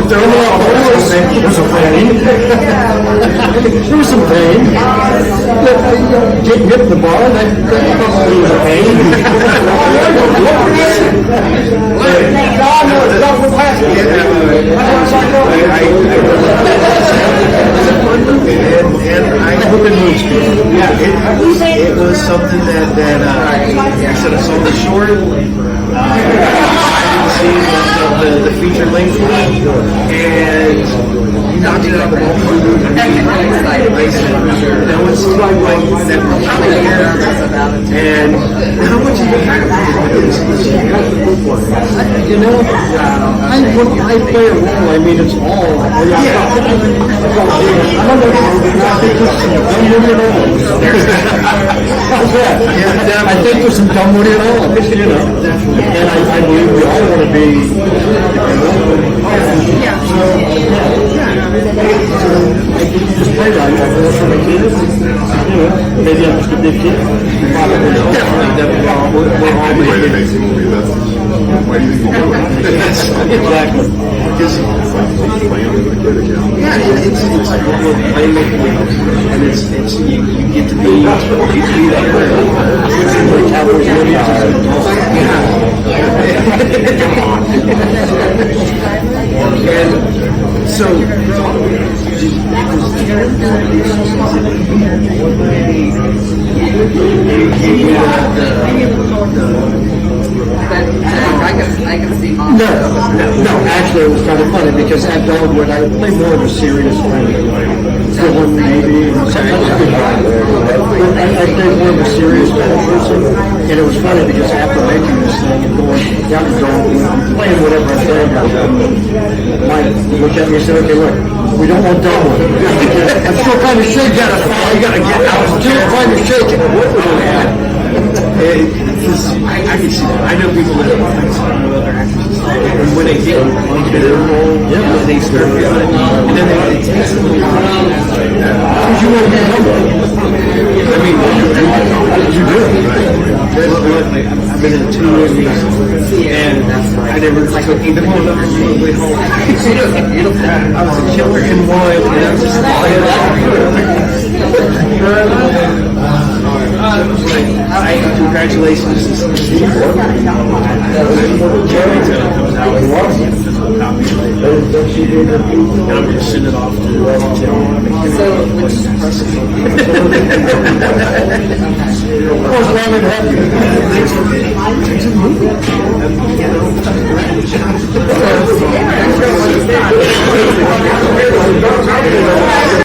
There was some pain. Getting hit the ball, that probably was a pain. It was something that I said I saw the short. I didn't see the feature length, and you knocked it out of the ball. That was like that here, and how much is You know, when I play a role, I mean, it's all. I think there's some dumb money at all. You know, and I believe we all want to be. Just play right. I feel for my kids. Maybe I'm just a big kid. Definitely. The way to make a movie, that's the way you do it. Exactly. Playing with the kid again. Yeah, it's playmaking, and it's you get to be that and so I can see mom. No, actually it was kind of funny because at Dogwood I would play more of a serious kind of villain maybe. I played more of a serious kind of person, and it was funny because after making this thing and going down to Dogwood, playing whatever I played, Mike looked at me and said, okay, look, we don't want Dogwood. I'm still kind of shaking. You gotta get out. I'm still kind of shaking. I can see that. I know people that have other actors, and when they get their role, they start feeling it, and then they taste it. Because you want to be humble. I mean, you do. I've been in 2 movies, and I never took either one of them all the way home. I was a killer in one, and I was just congratulations. And I'm going to send it off to Of course,